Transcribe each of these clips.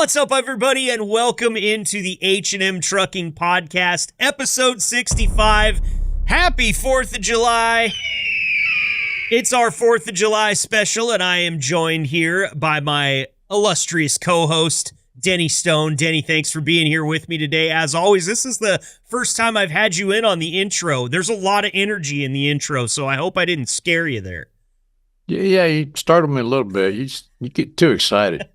What's up, everybody, and welcome into the H&M Trucking Podcast, episode 65. Happy 4th of July. It's our 4th of July special, and I am joined here by my illustrious co-host, Denny Stone. Denny, thanks for being here with me today. As always, this is the first time I've had you in on the intro. There's a lot of energy in the intro, so I hope I didn't scare you there. Yeah, you startled me a little bit. You get too excited.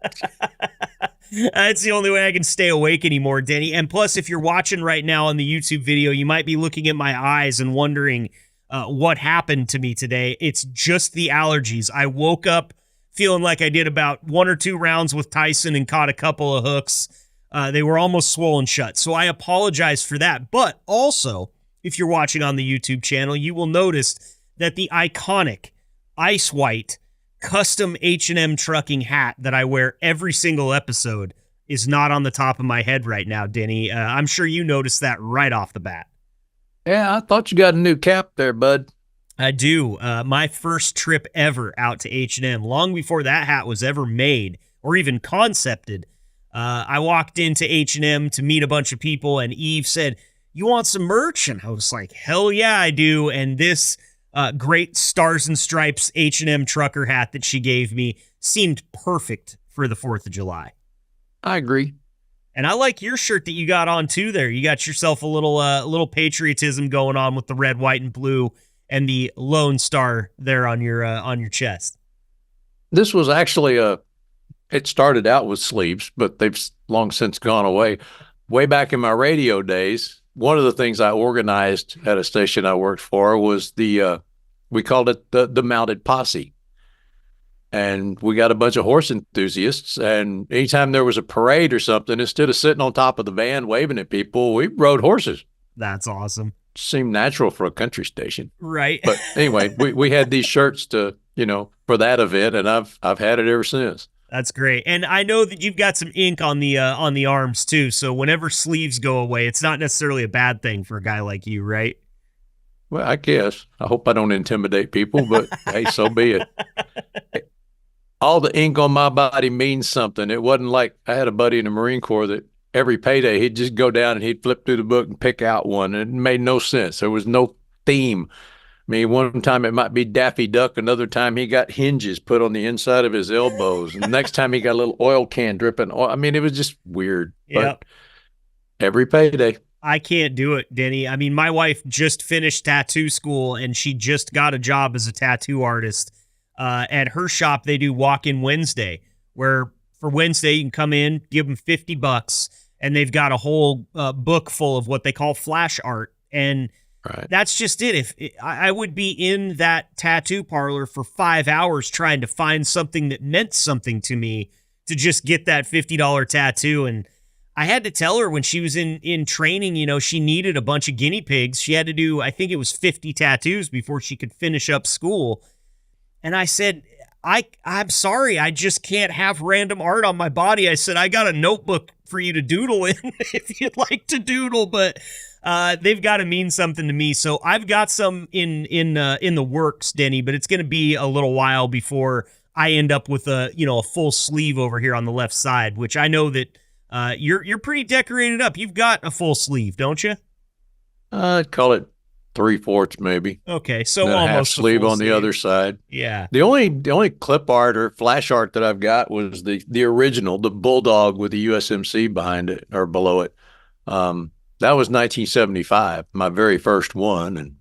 That's the only way I can stay awake anymore, Denny. And plus, if you're watching right now on the YouTube video, you might be looking at my eyes and wondering what happened to me today. It's just the allergies. I woke up feeling like I did about 1 or 2 rounds with Tyson and caught a couple of hooks. They were almost swollen shut. So I apologize for that. But also, if you're watching on the YouTube channel, you will notice that the iconic ice white custom H&M Trucking hat that I wear every single episode is not on the top of my head right now, Denny. I'm sure you noticed that right off the bat. Yeah, I thought you got a new cap there, bud. I do. My first trip ever out to H&M, long before that hat was ever made or even concepted. I walked into H&M to meet a bunch of people, and Eve said, "You want some merch?" And I was like, hell yeah, I do. And this great Stars and Stripes H&M trucker hat that she gave me seemed perfect for the 4th of July. I agree. And I like your shirt that you got on too there. You got yourself a little patriotism going on with the red, white, and blue and the Lone Star there on your chest. This was actually it started out with sleeves, but they've long since gone away. Way back in my radio days, one of the things I organized at a station I worked for was we called it the Mounted Posse. And we got a bunch of horse enthusiasts, and anytime there was a parade or something, instead of sitting on top of the van waving at people, we rode horses. That's awesome. Seemed natural for a country station. Right. But anyway, we had these shirts for that event, and I've had it ever since. That's great. And I know that you've got some ink on the arms too. So whenever sleeves go away, it's not necessarily a bad thing for a guy like you, right? Well, I guess. I hope I don't intimidate people, but hey, so be it. All the ink on my body means something. It wasn't like I had a buddy in the Marine Corps that every payday he'd just go down and he'd flip through the book and pick out one. And it made no sense. There was no theme. I mean, one time it might be Daffy Duck. Another time he got hinges put on the inside of his elbows. And the next time he got a little oil can dripping oil. I mean, it was just weird. Yep. But every payday. I can't do it, Denny. I mean, my wife just finished tattoo school, and she just got a job as a tattoo artist. At her shop, they do Walk-In Wednesday, where for Wednesday you can come in, give them $50, and they've got a whole book full of what they call flash art. And right. That's just it. If I would be in that tattoo parlor for 5 hours trying to find something that meant something to me to just get that $50 tattoo. And I had to tell her when she was in training, she needed a bunch of guinea pigs. She had to do, I think it was 50 tattoos before she could finish up school. And I said, I'm sorry, I just can't have random art on my body. I said, I got a notebook for you to doodle in if you'd like to doodle, but they've got to mean something to me. So I've got some in the works, Denny, but it's going to be a little while before I end up with a full sleeve over here on the left side, which I know that you're pretty decorated up. You've got a full sleeve, don't you? I'd call it 3/4 maybe. Okay, so and almost half sleeve on the other side. Yeah. The only clip art or flash art that I've got was the original, the bulldog with the USMC behind it or below it. That was 1975, my very first one, and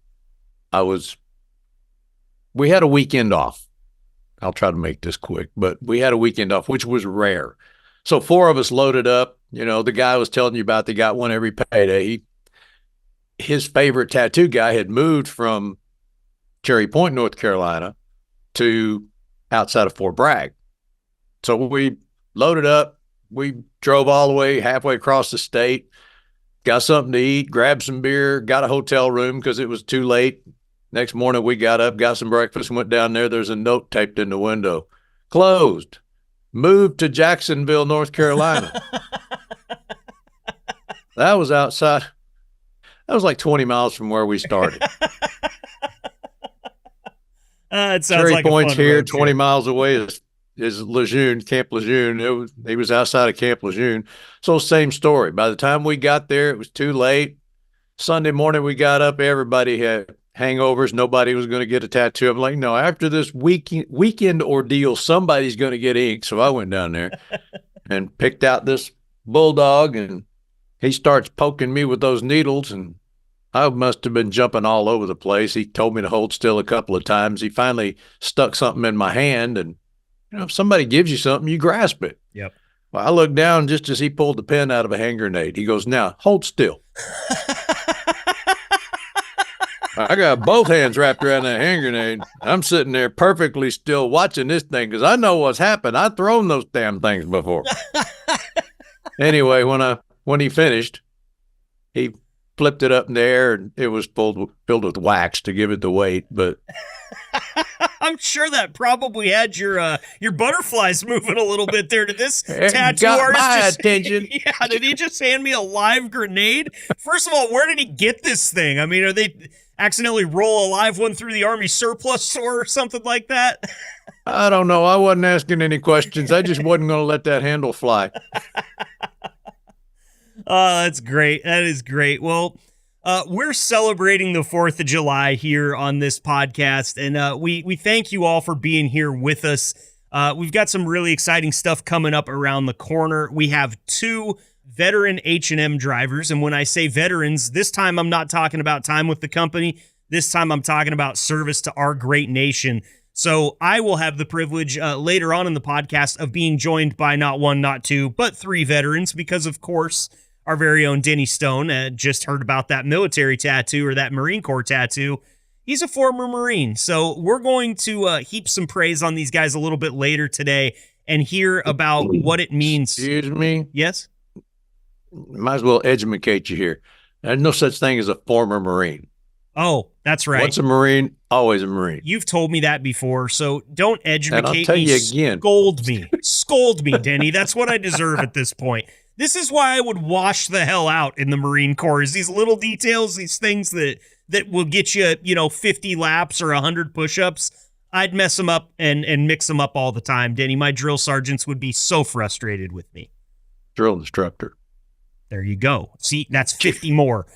we had a weekend off. I'll try to make this quick, but we had a weekend off, which was rare. So 4 of us loaded up. The guy I was telling you about, they got one every payday. His favorite tattoo guy had moved from Cherry Point, North Carolina to outside of Fort Bragg. So we loaded up. We drove all the way halfway across the state, got something to eat, grabbed some beer, got a hotel room because it was too late. Next morning we got up, got some breakfast, and went down there. There's a note taped in the window. Closed. Moved to Jacksonville, North Carolina. That was outside. That was like 20 miles from where we started. It sounds Cherry like Point's a fun here, road 20 trip. miles away is Lejeune, Camp Lejeune. He was outside of Camp Lejeune. So same story. By the time we got there, it was too late. Sunday morning we got up, everybody had hangovers. Nobody was going to get a tattoo. I'm like, no, after this weekend ordeal, somebody's going to get ink. So I went down there and picked out this bulldog, and he starts poking me with those needles, and I must have been jumping all over the place. He told me to hold still a couple of times. He finally stuck something in my hand, and if somebody gives you something, you grasp it. Yep. Well, I looked down just as he pulled the pin out of a hand grenade. He goes, now, hold still. I got both hands wrapped around that hand grenade. I'm sitting there perfectly still watching this thing because I know what's happened. I've thrown those damn things before. Anyway, when he finished, he flipped it up in the air, and it was filled with wax to give it the weight. But I'm sure that probably had your butterflies moving a little bit there. Did this tattoo got artist my just, attention? Yeah, did he just hand me a live grenade? First of all, where did he get this thing? I mean, are they accidentally roll a live one through the Army surplus store or something like that? I don't know. I wasn't asking any questions. I just wasn't going to let that handle fly. Oh, that's great. That is great. Well, we're celebrating the 4th of July here on this podcast, and we thank you all for being here with us. We've got some really exciting stuff coming up around the corner. We have 2 veteran H&M drivers, and when I say veterans, this time I'm not talking about time with the company. This time I'm talking about service to our great nation. So I will have the privilege later on in the podcast of being joined by not 1, not 2, but 3 veterans because, of course, our very own Denny Stone just heard about that military tattoo or that Marine Corps tattoo. He's a former Marine. So we're going to heap some praise on these guys a little bit later today and hear about what it means. Excuse me? Yes? Might as well educate you here. There's no such thing as a former Marine. Oh, that's right. Once a Marine, always a Marine. You've told me that before, so don't educate me. And I'll tell you again. Scold me. Scold me, Denny. That's what I deserve at this point. This is why I would wash the hell out in the Marine Corps, is these little details, these things that will get you, 50 laps or 100 push-ups. I'd mess them up and mix them up all the time, Denny. My drill sergeants would be so frustrated with me. Drill instructor. There you go. See, that's 50 more.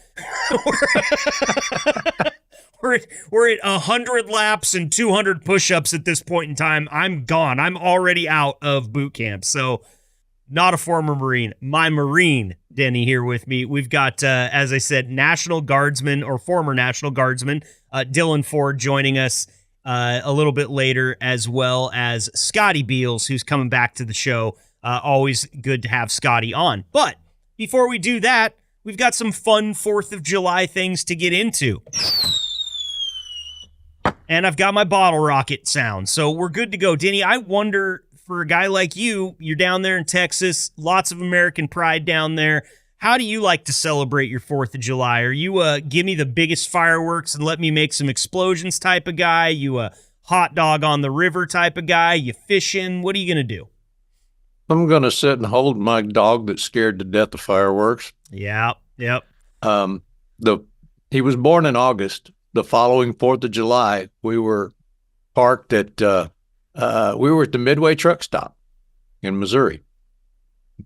We're at 100 laps and 200 push-ups at this point in time. I'm gone. I'm already out of boot camp. So not a former Marine. My Marine, Denny, here with me. We've got, as I said, National Guardsman or former National Guardsman, Dylan Ford joining us a little bit later, as well as Scotty Beals, who's coming back to the show. Always good to have Scotty on. But before we do that, we've got some fun 4th of July things to get into. And I've got my bottle rocket sound, so we're good to go. Denny, I wonder, for a guy like you, you're down there in Texas, lots of American pride down there. How do you like to celebrate your 4th of July? Are you give me the biggest fireworks and let me make some explosions type of guy? You a hot dog on the river type of guy? You fishing? What are you going to do? I'm going to sit and hold my dog that's scared to death of fireworks. Yeah, yep. He was born in August. The following 4th of July, we were parked at the Midway truck stop in Missouri.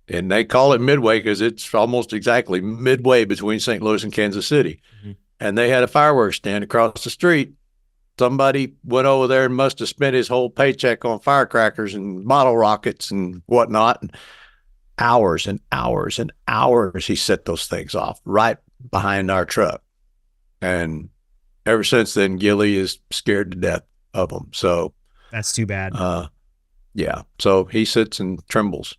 And they call it Midway because it's almost exactly midway between St. Louis and Kansas City. Mm-hmm. And they had a fireworks stand across the street. Somebody went over there and must have spent his whole paycheck on firecrackers and bottle rockets and whatnot. And hours and hours and hours he set those things off right behind our truck. And ever since then, Gilly is scared to death of them. So that's too bad. Yeah. So he sits and trembles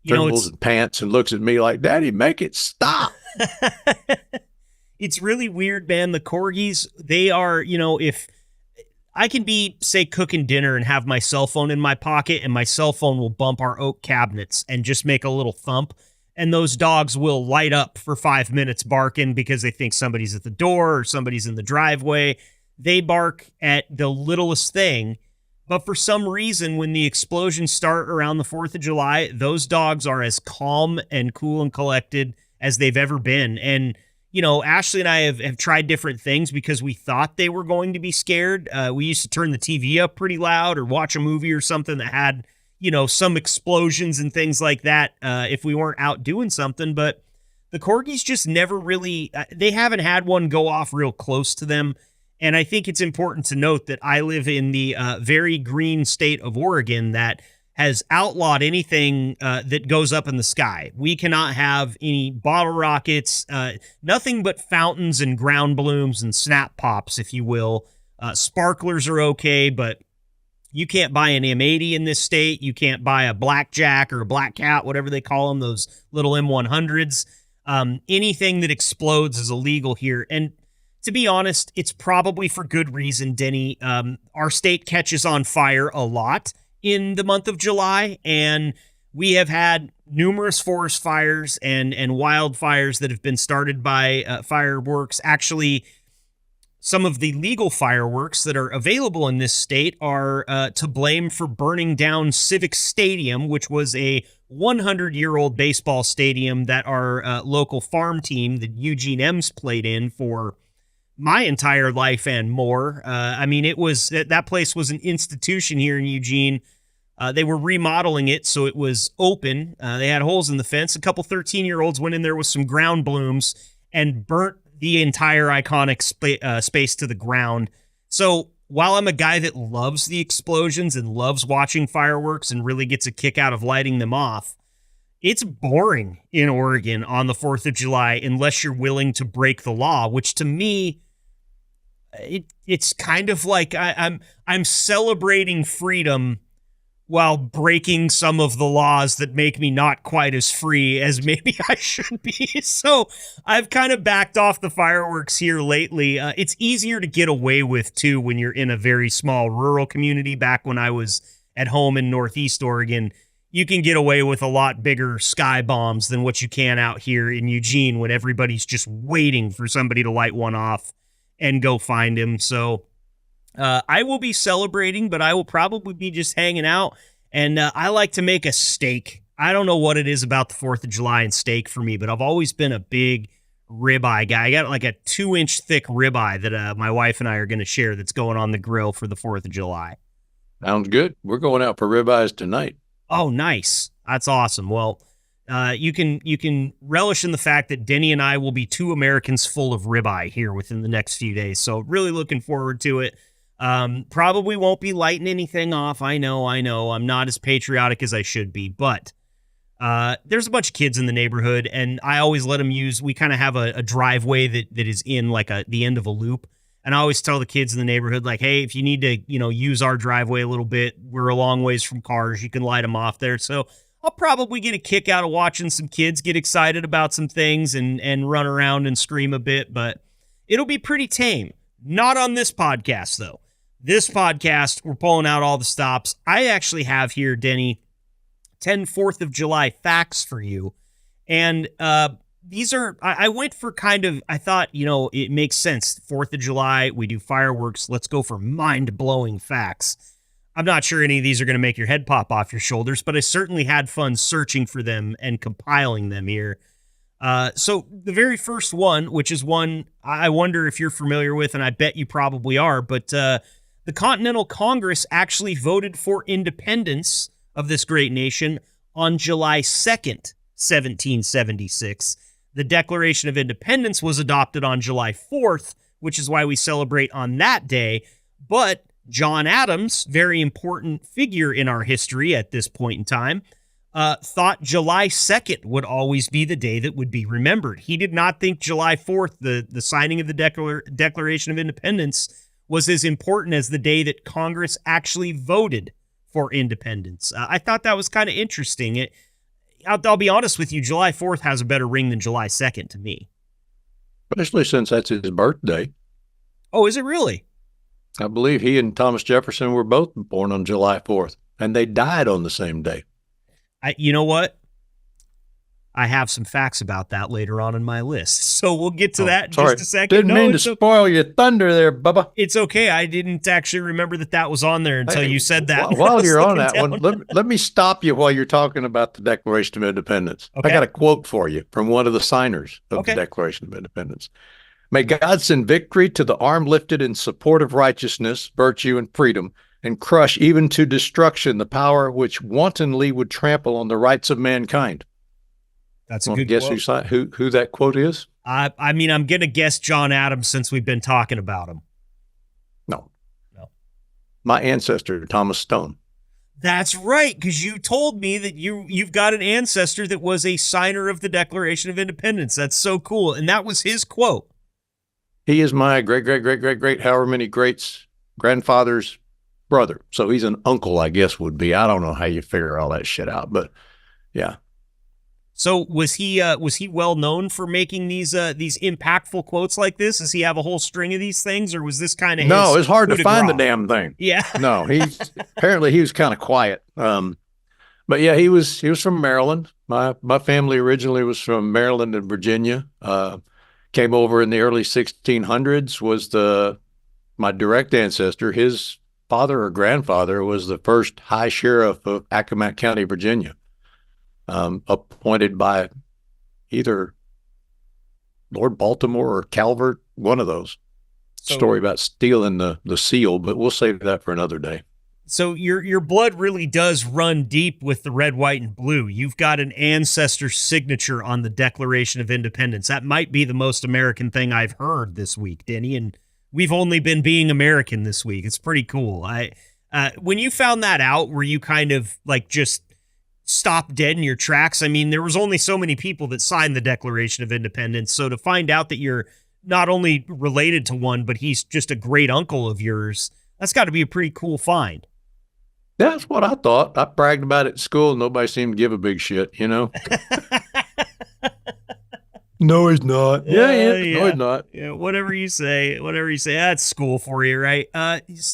and pants and looks at me like, Daddy, make it stop. It's really weird, man. The corgis, they are, if I can be, say, cooking dinner and have my cell phone in my pocket and my cell phone will bump our oak cabinets and just make a little thump. And those dogs will light up for 5 minutes barking because they think somebody's at the door or somebody's in the driveway. They bark at the littlest thing. But for some reason, when the explosions start around the 4th of July, those dogs are as calm and cool and collected as they've ever been. And, Ashley and I have tried different things because we thought they were going to be scared. We used to turn the TV up pretty loud or watch a movie or something that had, some explosions and things like that if we weren't out doing something. But the corgis just never really, they haven't had one go off real close to them. And I think it's important to note that I live in the very green state of Oregon that has outlawed anything that goes up in the sky. We cannot have any bottle rockets, nothing but fountains and ground blooms and snap pops, if you will. Sparklers are okay, but you can't buy an M80 in this state. You can't buy a blackjack or a black cat, whatever they call them, those little M100s. Anything that explodes is illegal here. And to be honest, it's probably for good reason, Denny. Our state catches on fire a lot in the month of July, and we have had numerous forest fires and wildfires that have been started by fireworks. Actually, some of the legal fireworks that are available in this state are to blame for burning down Civic Stadium, which was a 100-year-old baseball stadium that our local farm team, the Eugene M's, played in for my entire life and more. That place was an institution here in Eugene. They were remodeling it so it was open. They had holes in the fence. A couple 13-year-olds went in there with some ground blooms and burnt the entire iconic space to the ground. So while I'm a guy that loves the explosions and loves watching fireworks and really gets a kick out of lighting them off, it's boring in Oregon on the 4th of July unless you're willing to break the law, which to me, it's kind of like I'm celebrating freedom while breaking some of the laws that make me not quite as free as maybe I should be. So I've kind of backed off the fireworks here lately. It's easier to get away with, too, when you're in a very small rural community. Back when I was at home in Northeast Oregon, you can get away with a lot bigger sky bombs than what you can out here in Eugene when everybody's just waiting for somebody to light one off and go find him. So I will be celebrating, but I will probably be just hanging out. And I like to make a steak. I don't know what it is about the 4th of July and steak for me, but I've always been a big ribeye guy. I got like a 2-inch thick ribeye that my wife and I are going to share that's going on the grill for the 4th of July. Sounds good. We're going out for ribeyes tonight. Oh, nice. That's awesome. Well, you can relish in the fact that Denny and I will be 2 Americans full of ribeye here within the next few days. So really looking forward to it. Probably won't be lighting anything off. I know. I'm not as patriotic as I should be, but there's a bunch of kids in the neighborhood, and I always let them use, we kind of have a driveway that is in like the end of a loop. And I always tell the kids in the neighborhood, like, hey, if you need to, use our driveway a little bit, we're a long ways from cars. You can light them off there. So I'll probably get a kick out of watching some kids get excited about some things and run around and scream a bit, but it'll be pretty tame. Not on this podcast, though. This podcast, we're pulling out all the stops. I actually have here, Denny, 10 4th of July facts for you. And these are, I went for I thought, it makes sense. 4th of July, we do fireworks. Let's go for mind-blowing facts. I'm not sure any of these are going to make your head pop off your shoulders, but I certainly had fun searching for them and compiling them here. So the very first one, which is one I wonder if you're familiar with, and I bet you probably are, but the Continental Congress actually voted for independence of this great nation on July 2nd, 1776. The Declaration of Independence was adopted on July 4th, which is why we celebrate on that day. But John Adams, very important figure in our history at this point in time, thought July 2nd would always be the day that would be remembered. He did not think July 4th, the signing of the Declaration of Independence, was as important as the day that Congress actually voted for independence. I thought that was kind of interesting. I'll be honest with you, July 4th has a better ring than July 2nd to me. Especially since that's his birthday. Oh, is it really? I believe he and Thomas Jefferson were both born on July 4th, and they died on the same day. You know what? I have some facts about that later on in my list. So we'll get to that in just a second. Didn't mean to spoil your thunder there, Bubba. It's okay. I didn't actually remember that was on there until you said that. While you're on that one, let me stop you while you're talking about the Declaration of Independence. Okay. I got a quote for you from one of the signers of the Declaration of Independence. May God send victory to the arm lifted in support of righteousness, virtue, and freedom, and crush even to destruction the power which wantonly would trample on the rights of mankind. That's a good quote. Guess who that quote is? I mean, I'm going to guess John Adams since we've been talking about him. No. My ancestor, Thomas Stone. That's right, because you told me that you've got an ancestor that was a signer of the Declaration of Independence. That's so cool. And that was his quote. He is my great, however many greats, grandfather's brother. So he's an uncle, I guess, would be. I don't know how you figure all that shit out, but yeah. So was he well known for making these impactful quotes like this? Does he have a whole string of these things, or was this kind of No, it's hard to find the damn thing. Yeah. No, apparently he was kind of quiet. But yeah, he was from Maryland. My family originally was from Maryland and Virginia. Came over in the early 1600s. Was my direct ancestor. His father or grandfather was the first high sheriff of Accomack County, Virginia. Appointed by either Lord Baltimore or Calvert, one of those. Story about stealing the seal, but we'll save that for another day. So your blood really does run deep with the red, white, and blue. You've got an ancestor signature on the Declaration of Independence. That might be the most American thing I've heard this week, Denny, and we've only been being American this week. It's pretty cool. When you found that out, were you kind of like just stop dead in your tracks? I mean, there was only so many people that signed the Declaration of Independence. So to find out that you're not only related to one, but he's just a great uncle of yours, that's got to be a pretty cool find. That's what I thought. I bragged about it at school. Nobody seemed to give a big shit, you know? No, he's not. Yeah. No, he's not. Yeah, whatever you say. That's school for you, right?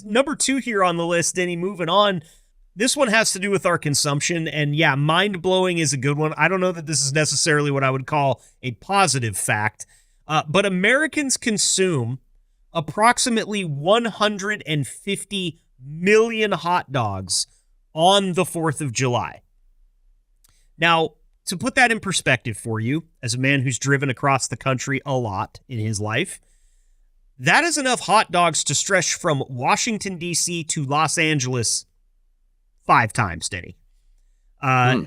Number 2 here on the list, Denny, moving on. This one has to do with our consumption, and yeah, mind-blowing is a good one. I don't know that this is necessarily what I would call a positive fact, but Americans consume approximately 150 million hot dogs on the 4th of July. Now, to put that in perspective for you, as a man who's driven across the country a lot in his life, that is enough hot dogs to stretch from Washington, D.C. to Los Angeles 5 times, Denny. I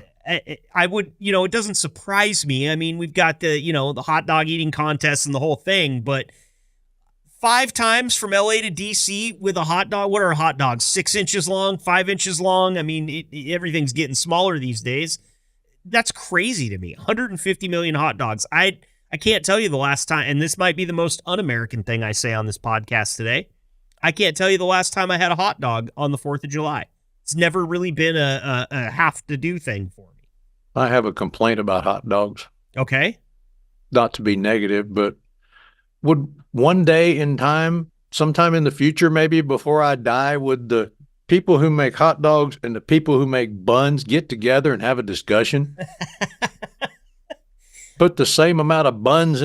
would, it doesn't surprise me. I mean, we've got the hot dog eating contest and the whole thing, but 5 times from LA to DC with a hot dog. What are hot dogs? 6 inches long, 5 inches long. I mean, everything's getting smaller these days. That's crazy to me. 150 million hot dogs. I can't tell you the last time, and this might be the most un-American thing I say on this podcast today. I can't tell you the last time I had a hot dog on the 4th of July. It's never really been a have-to-do thing for me. I have a complaint about hot dogs. Okay. Not to be negative, but would one day in time, sometime in the future, maybe before I die, would the people who make hot dogs and the people who make buns get together and have a discussion? Put the same amount of buns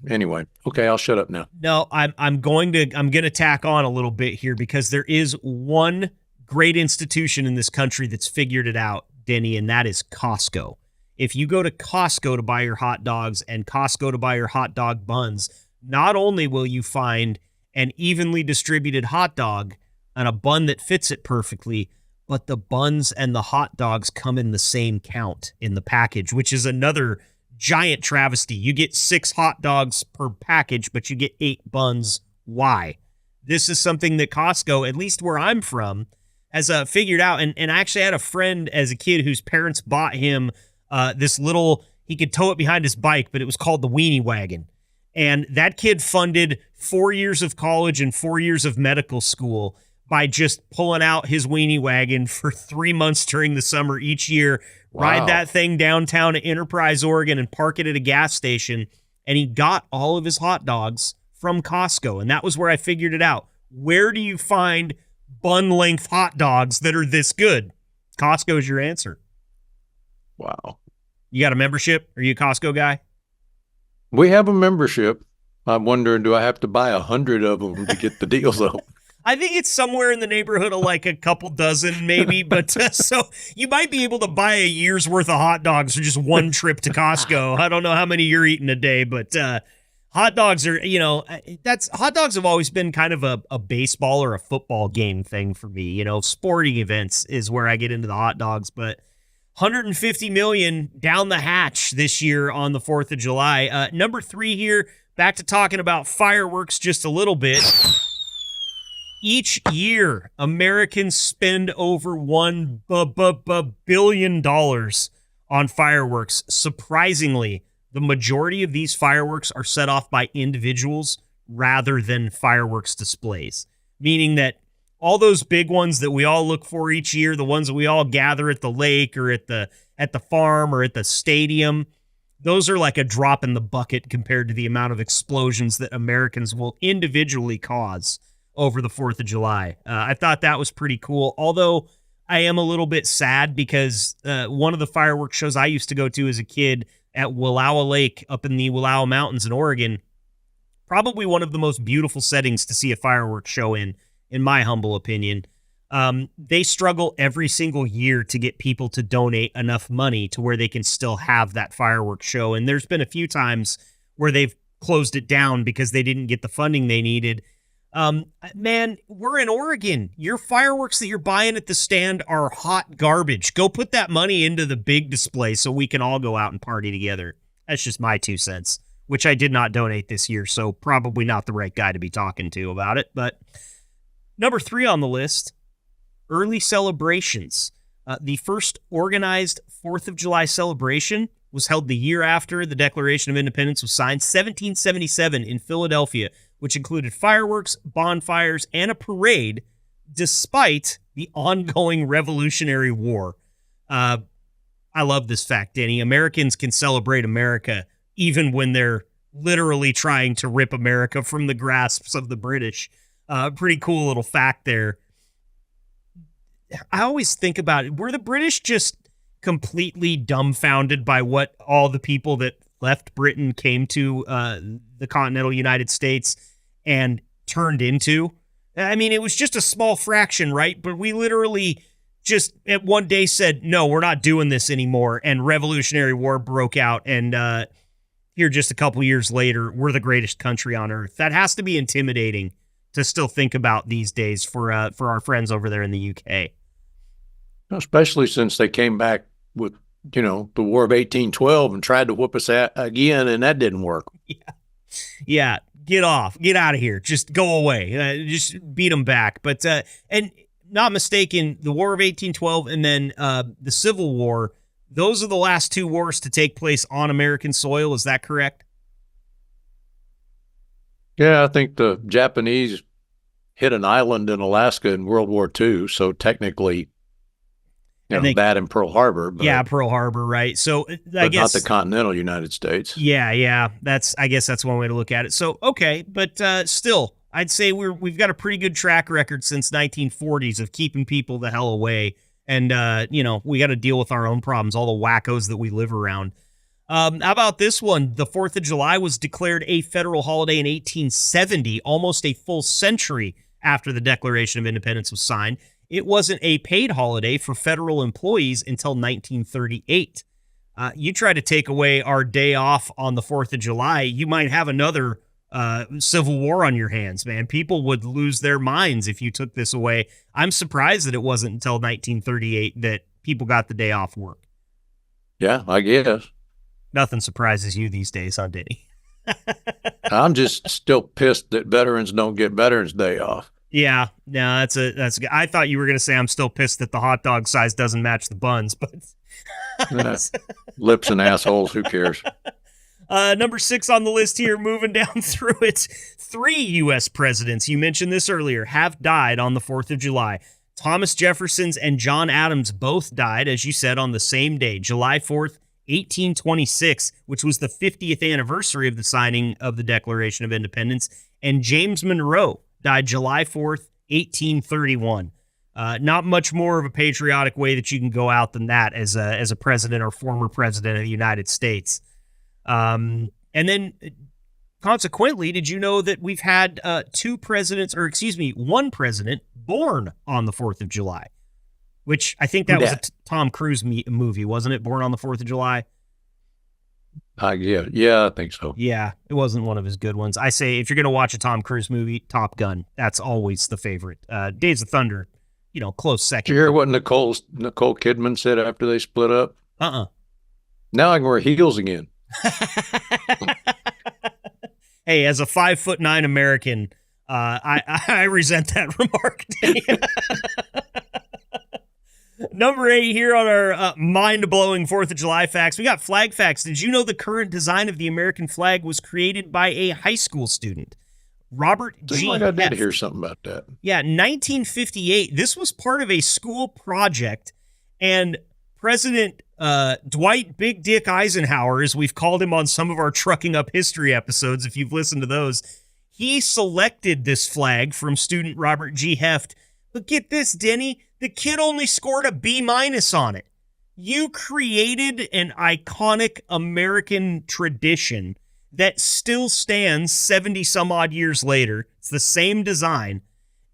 anyway. Okay, I'll shut up now. No, I'm going to tack on a little bit here because there is one great institution in this country that's figured it out, Denny, and that is Costco. If you go to Costco to buy your hot dogs and Costco to buy your hot dog buns, not only will you find an evenly distributed hot dog and a bun that fits it perfectly, but the buns and the hot dogs come in the same count in the package, which is another giant travesty. You get 6 hot dogs per package, but you get 8 buns. Why? This is something that Costco, at least where I'm from, has figured out. And I actually had a friend as a kid whose parents bought him this little, he could tow it behind his bike, but it was called the Weenie Wagon. And that kid funded 4 years of college and 4 years of medical school by just pulling out his Weenie Wagon for 3 months during the summer each year, ride that thing downtown to Enterprise, Oregon, and park it at a gas station. And he got all of his hot dogs from Costco. And that was where I figured it out. Where do you find bun-length hot dogs that are this good? Costco is your answer. Wow. You got a membership? Are you a Costco guy? We have a membership. I'm wondering, do I have to buy 100 of them to get the deals though? I think it's somewhere in the neighborhood of like a couple dozen maybe, but so you might be able to buy a year's worth of hot dogs for just one trip to Costco. I don't know how many you're eating a day, but hot dogs are, hot dogs have always been kind of a baseball or a football game thing for me. Sporting events is where I get into the hot dogs, but 150 million down the hatch this year on the 4th of July. Number 3 here, back to talking about fireworks just a little bit. Each year, Americans spend over $1 billion on fireworks. Surprisingly, the majority of these fireworks are set off by individuals rather than fireworks displays, meaning that all those big ones that we all look for each year, the ones that we all gather at the lake or at the farm or at the stadium, those are like a drop in the bucket compared to the amount of explosions that Americans will individually cause over the 4th of July. I thought that was pretty cool, although I am a little bit sad because one of the fireworks shows I used to go to as a kid at Wallowa Lake up in the Wallowa Mountains in Oregon, probably one of the most beautiful settings to see a fireworks show in my humble opinion. They struggle every single year to get people to donate enough money to where they can still have that fireworks show. And there's been a few times where they've closed it down because they didn't get the funding they needed. Man, we're in Oregon. Your fireworks that you're buying at the stand are hot garbage. Go put that money into the big display so we can all go out and party together. That's just my 2 cents, which I did not donate this year, so probably not the right guy to be talking to about it. But number 3 on the list, early celebrations. The first organized 4th of July celebration was held the year after the Declaration of Independence was signed, 1777 in Philadelphia, which included fireworks, bonfires, and a parade, despite the ongoing Revolutionary War. I love this fact, Denny. Americans can celebrate America even when they're literally trying to rip America from the grasps of the British. Pretty cool little fact there. I always think about it. Were the British just completely dumbfounded by what all the people that left Britain came to the continental United States and turned into? I mean, it was just a small fraction, right? But we literally just at one day said, no, we're not doing this anymore. And Revolutionary War broke out. And here just a couple years later, we're the greatest country on earth. That has to be intimidating to still think about these days for our friends over there in the UK. Especially since they came back with, the War of 1812 and tried to whoop us again, and that didn't work. Yeah. Get out of here. Just go away. Just beat them back. But, and not mistaken, the War of 1812 and then the Civil War, those are the last 2 wars to take place on American soil. Is that correct? Yeah, I think the Japanese hit an island in Alaska in World War II, so technically that in Pearl Harbor. But, Pearl Harbor, right? So I guess not the continental United States. Yeah. I guess that's one way to look at it. So okay, but still, I'd say we've got a pretty good track record since 1940s of keeping people the hell away, and we got to deal with our own problems, all the wackos that we live around. How about this one? The 4th of July was declared a federal holiday in 1870, almost a full century after the Declaration of Independence was signed. It wasn't a paid holiday for federal employees until 1938. You try to take away our day off on the 4th of July, you might have another civil war on your hands, man. People would lose their minds if you took this away. I'm surprised that it wasn't until 1938 that people got the day off work. Yeah, I guess. Nothing surprises you these days, huh, Denny? I'm just still pissed that veterans don't get Veterans Day off. Yeah, no, that's good. I thought you were going to say I'm still pissed that the hot dog size doesn't match the buns, but lips and assholes, who cares? Number 6 on the list here, moving down through it. 3 U.S. presidents, you mentioned this earlier, have died on the 4th of July. Thomas Jefferson and John Adams both died, as you said, on the same day, July 4th, 1826, which was the 50th anniversary of the signing of the Declaration of Independence. And James Monroe died July 4th, 1831. Not much more of a patriotic way that you can go out than that as a president or former president of the United States. And then consequently, did you know that we've had one president born on the 4th of July, which I think that was a Tom Cruise movie, wasn't it? Born on the 4th of July. Yeah, I think so. Yeah, it wasn't one of his good ones. I say if you're going to watch a Tom Cruise movie, Top Gun, that's always the favorite. Days of Thunder, close Did second. you hear what Nicole Kidman said after they split up? Now I can wear heels again. Hey, as a 5'9" American, I resent that remark. Number 8 here on our mind-blowing 4th of July facts. We got flag facts. Did you know the current design of the American flag was created by a high school student? Robert G. Seems like I did hear something about that. Yeah, 1958. This was part of a school project, and President Dwight Big Dick Eisenhower, as we've called him on some of our Trucking Up History episodes, if you've listened to those, he selected this flag from student Robert G. Heft. But get this, Denny, the kid only scored a B- on it. You created an iconic American tradition that still stands 70 some odd years later. It's the same design,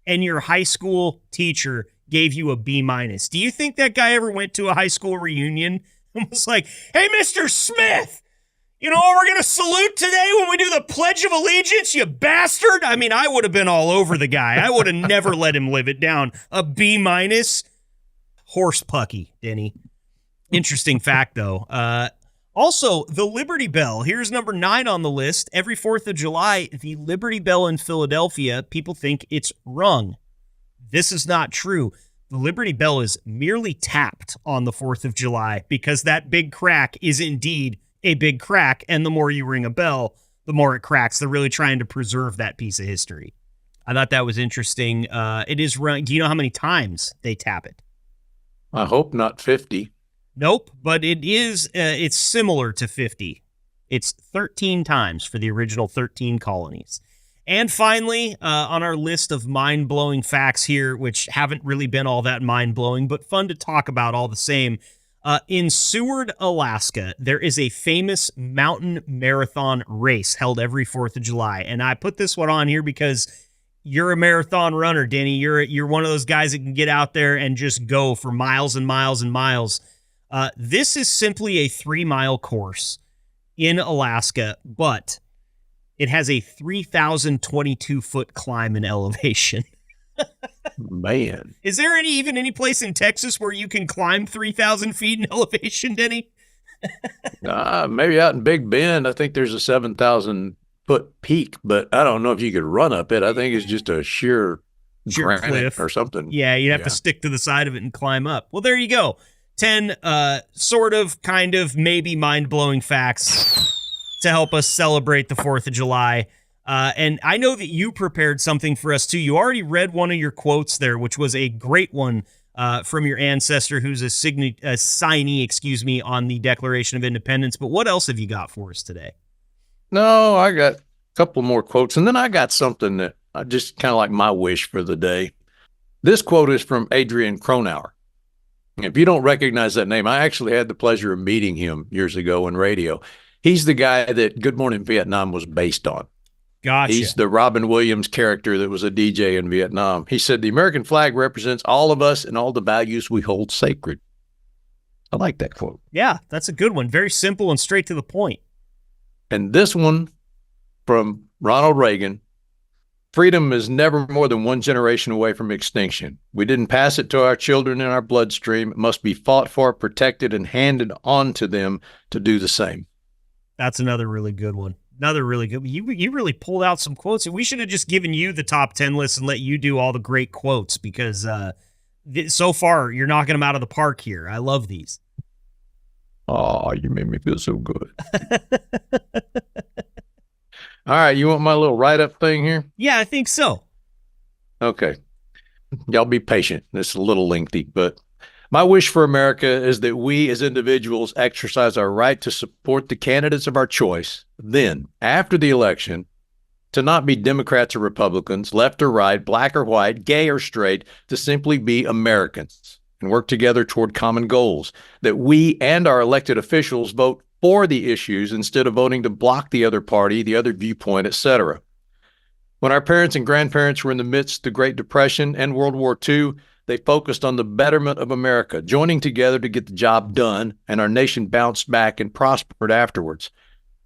and your high school teacher gave you a B-. Do you think that guy ever went to a high school reunion and was like, hey, Mr. Smith, you know what we're going to salute today when we do the Pledge of Allegiance, you bastard? I mean, I would have been all over the guy. I would have never let him live it down. A B-. Horse pucky, Denny. Interesting fact, though. Also, the Liberty Bell. Here's number 9 on the list. Every 4th of July, the Liberty Bell in Philadelphia, people think it's rung. This is not true. The Liberty Bell is merely tapped on the 4th of July because that big crack is indeed a big crack, and the more you ring a bell, the more it cracks. They're really trying to preserve that piece of history. I thought that was interesting. It is rung. Do you know how many times they tap it? I hope not 50. Nope, but it is. It's similar to 50. It's 13 times for the original 13 colonies. And finally, on our list of mind-blowing facts here, which haven't really been all that mind-blowing, but fun to talk about all the same, in Seward, Alaska, there is a famous mountain marathon race held every 4th of July. And I put this one on here because you're a marathon runner, Denny. You're one of those guys that can get out there and just go for miles and miles and miles. This is simply a 3-mile course in Alaska, but it has a 3,022-foot climb in elevation. Man. Is there any place in Texas where you can climb 3,000 feet in elevation, Denny? Maybe out in Big Bend, I think there's a 7,000-foot peak, but I don't know if you could run up it. I think it's just a sheer granite cliff or something. Yeah, you'd have to stick to the side of it and climb up. Well, there you go. 10 sort of, kind of, maybe mind-blowing facts to help us celebrate the 4th of July. And I know that you prepared something for us, too. You already read one of your quotes there, which was a great one from your ancestor who's a signee, on the Declaration of Independence. But what else have you got for us today? No, I got a couple more quotes, and then I got something that I just kind of like my wish for the day. This quote is from Adrian Cronauer. If you don't recognize that name, I actually had the pleasure of meeting him years ago in radio. He's the guy that Good Morning Vietnam was based on. Gotcha. He's the Robin Williams character that was a DJ in Vietnam. He said, the American flag represents all of us and all the values we hold sacred. I like that quote. Yeah, that's a good one. Very simple and straight to the point. And this one from Ronald Reagan, freedom is never more than one generation away from extinction. We didn't pass it to our children in our bloodstream. It must be fought for, protected, and handed on to them to do the same. That's another really good one. Another really good. You really pulled out some quotes. We should have just given you the top 10 list and let you do all the great quotes because so far you're knocking them out of the park here. I love these. Oh, you made me feel so good. All right, you want my little write-up thing here? Yeah, I think so. Okay. Y'all be patient. This is a little lengthy, but my wish for America is that we as individuals exercise our right to support the candidates of our choice. Then, after the election, to not be Democrats or Republicans, left or right, black or white, gay or straight, to simply be Americans and work together toward common goals. That we and our elected officials vote for the issues instead of voting to block the other party, the other viewpoint, etc. When our parents and grandparents were in the midst of the Great Depression and World War II, they focused on the betterment of America, joining together to get the job done, and our nation bounced back and prospered afterwards.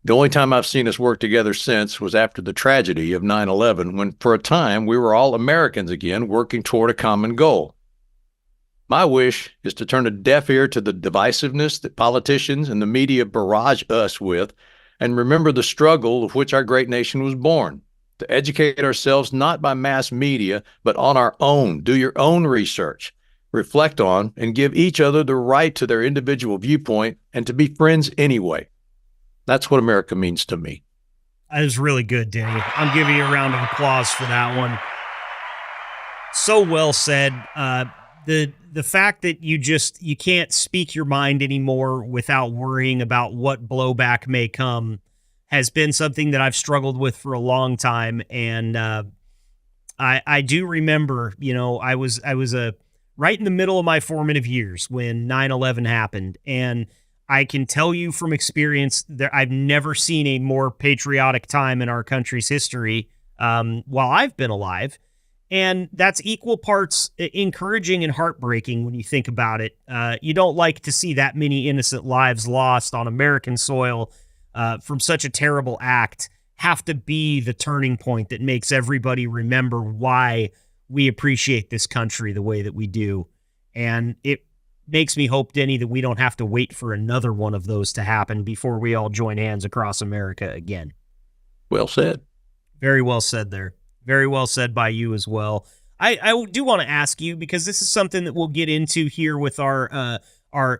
The only time I've seen us work together since was after the tragedy of 9/11, when for a time we were all Americans again, working toward a common goal. My wish is to turn a deaf ear to the divisiveness that politicians and the media barrage us with, and remember the struggle of which our great nation was born. To educate ourselves not by mass media, but on our own. Do your own research. Reflect on and give each other the right to their individual viewpoint and to be friends anyway. That's what America means to me. That is really good, Denny. I'm giving you a round of applause for that one. So well said. The fact that you can't speak your mind anymore without worrying about what blowback may come has been something that I've struggled with for a long time. And I do remember, I was right in the middle of my formative years when 9/11 happened. And I can tell you from experience that I've never seen a more patriotic time in our country's history while I've been alive. And that's equal parts encouraging and heartbreaking when you think about it. You don't like to see that many innocent lives lost on American soil from such a terrible act have to be the turning point that makes everybody remember why we appreciate this country the way that we do. And it makes me hope, Denny, that we don't have to wait for another one of those to happen before we all join hands across America again. Well said. Very well said there. Very well said by you as well. I do want to ask you, because this is something that we'll get into here with our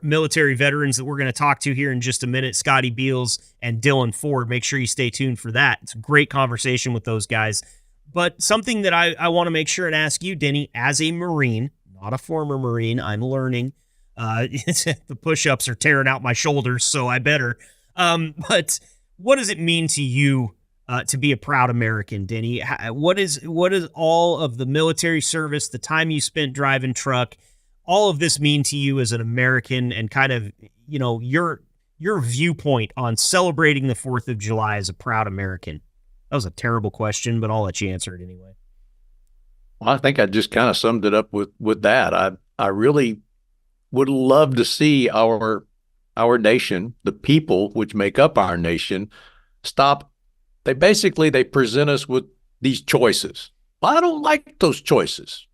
military veterans that we're going to talk to here in just a minute, Scotty Beals and Dylan Ford. Make sure you stay tuned for that. It's a great conversation with those guys. But something that I want to make sure and ask you, Denny, as a Marine, not a former Marine, I'm learning. The push-ups are tearing out my shoulders, so I better. But what does it mean to you to be a proud American, Denny? What is all of the military service, the time you spent driving truck, all of this mean to you as an American, and kind of, your viewpoint on celebrating the 4th of July as a proud American? That was a terrible question, but I'll let you answer it anyway. Well, I think I just kind of summed it up with that. I really would love to see our nation, the people which make up our nation, stop. They present us with these choices. Well, I don't like those choices.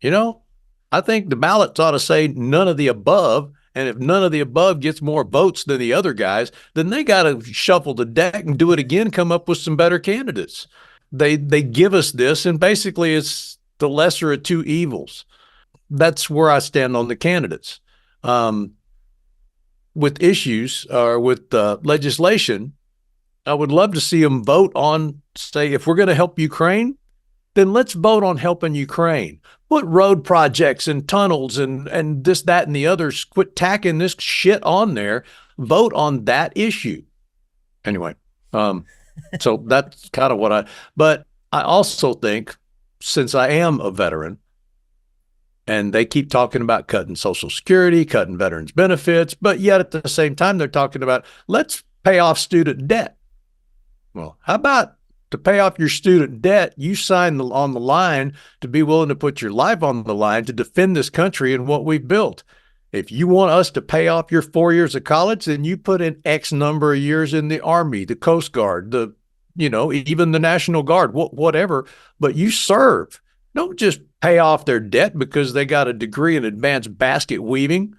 I think the ballots ought to say none of the above. And if none of the above gets more votes than the other guys, then they got to shuffle the deck and do it again, come up with some better candidates. They give us this, and basically it's the lesser of two evils. That's where I stand on the candidates. With issues or with legislation, I would love to see them vote on, say, if we're going to help Ukraine, then let's vote on helping Ukraine. Put road projects and tunnels and this, that, and the others. Quit tacking this shit on there. Vote on that issue. Anyway, so that's kind of but I also think, since I am a veteran, and they keep talking about cutting Social Security, cutting veterans benefits, but yet at the same time, they're talking about, let's pay off student debt. Well, how about to pay off your student debt, you sign on the line to be willing to put your life on the line to defend this country and what we've built. If you want us to pay off your 4 years of college, then you put in X number of years in the Army, the Coast Guard, even the National Guard, whatever, but you serve. Don't just pay off their debt because they got a degree in advanced basket weaving.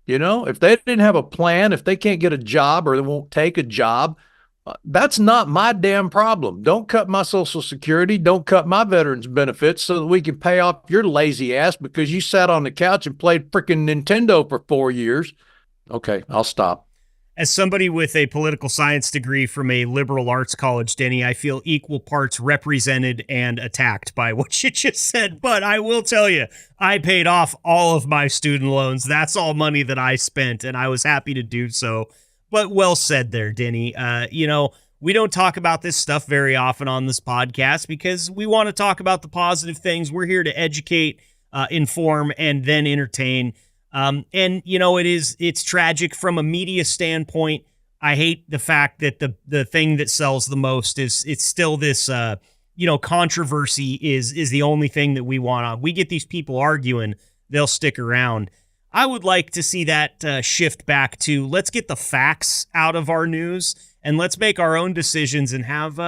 If they didn't have a plan, if they can't get a job or they won't take a job, that's not my damn problem. Don't cut my Social Security. Don't cut my veterans benefits so that we can pay off your lazy ass because you sat on the couch and played freaking Nintendo for 4 years. Okay, I'll stop. As somebody with a political science degree from a liberal arts college, Denny, I feel equal parts represented and attacked by what you just said. But I will tell you, I paid off all of my student loans. That's all money that I spent, and I was happy to do so. But well said there, Denny. We don't talk about this stuff very often on this podcast because we want to talk about the positive things. We're here to educate, inform, and then entertain. It's tragic from a media standpoint. I hate the fact that the thing that sells the most it's still this, controversy is the only thing that we want on. We get these people arguing, they'll stick around. I would like to see that shift back to let's get the facts out of our news and let's make our own decisions and have,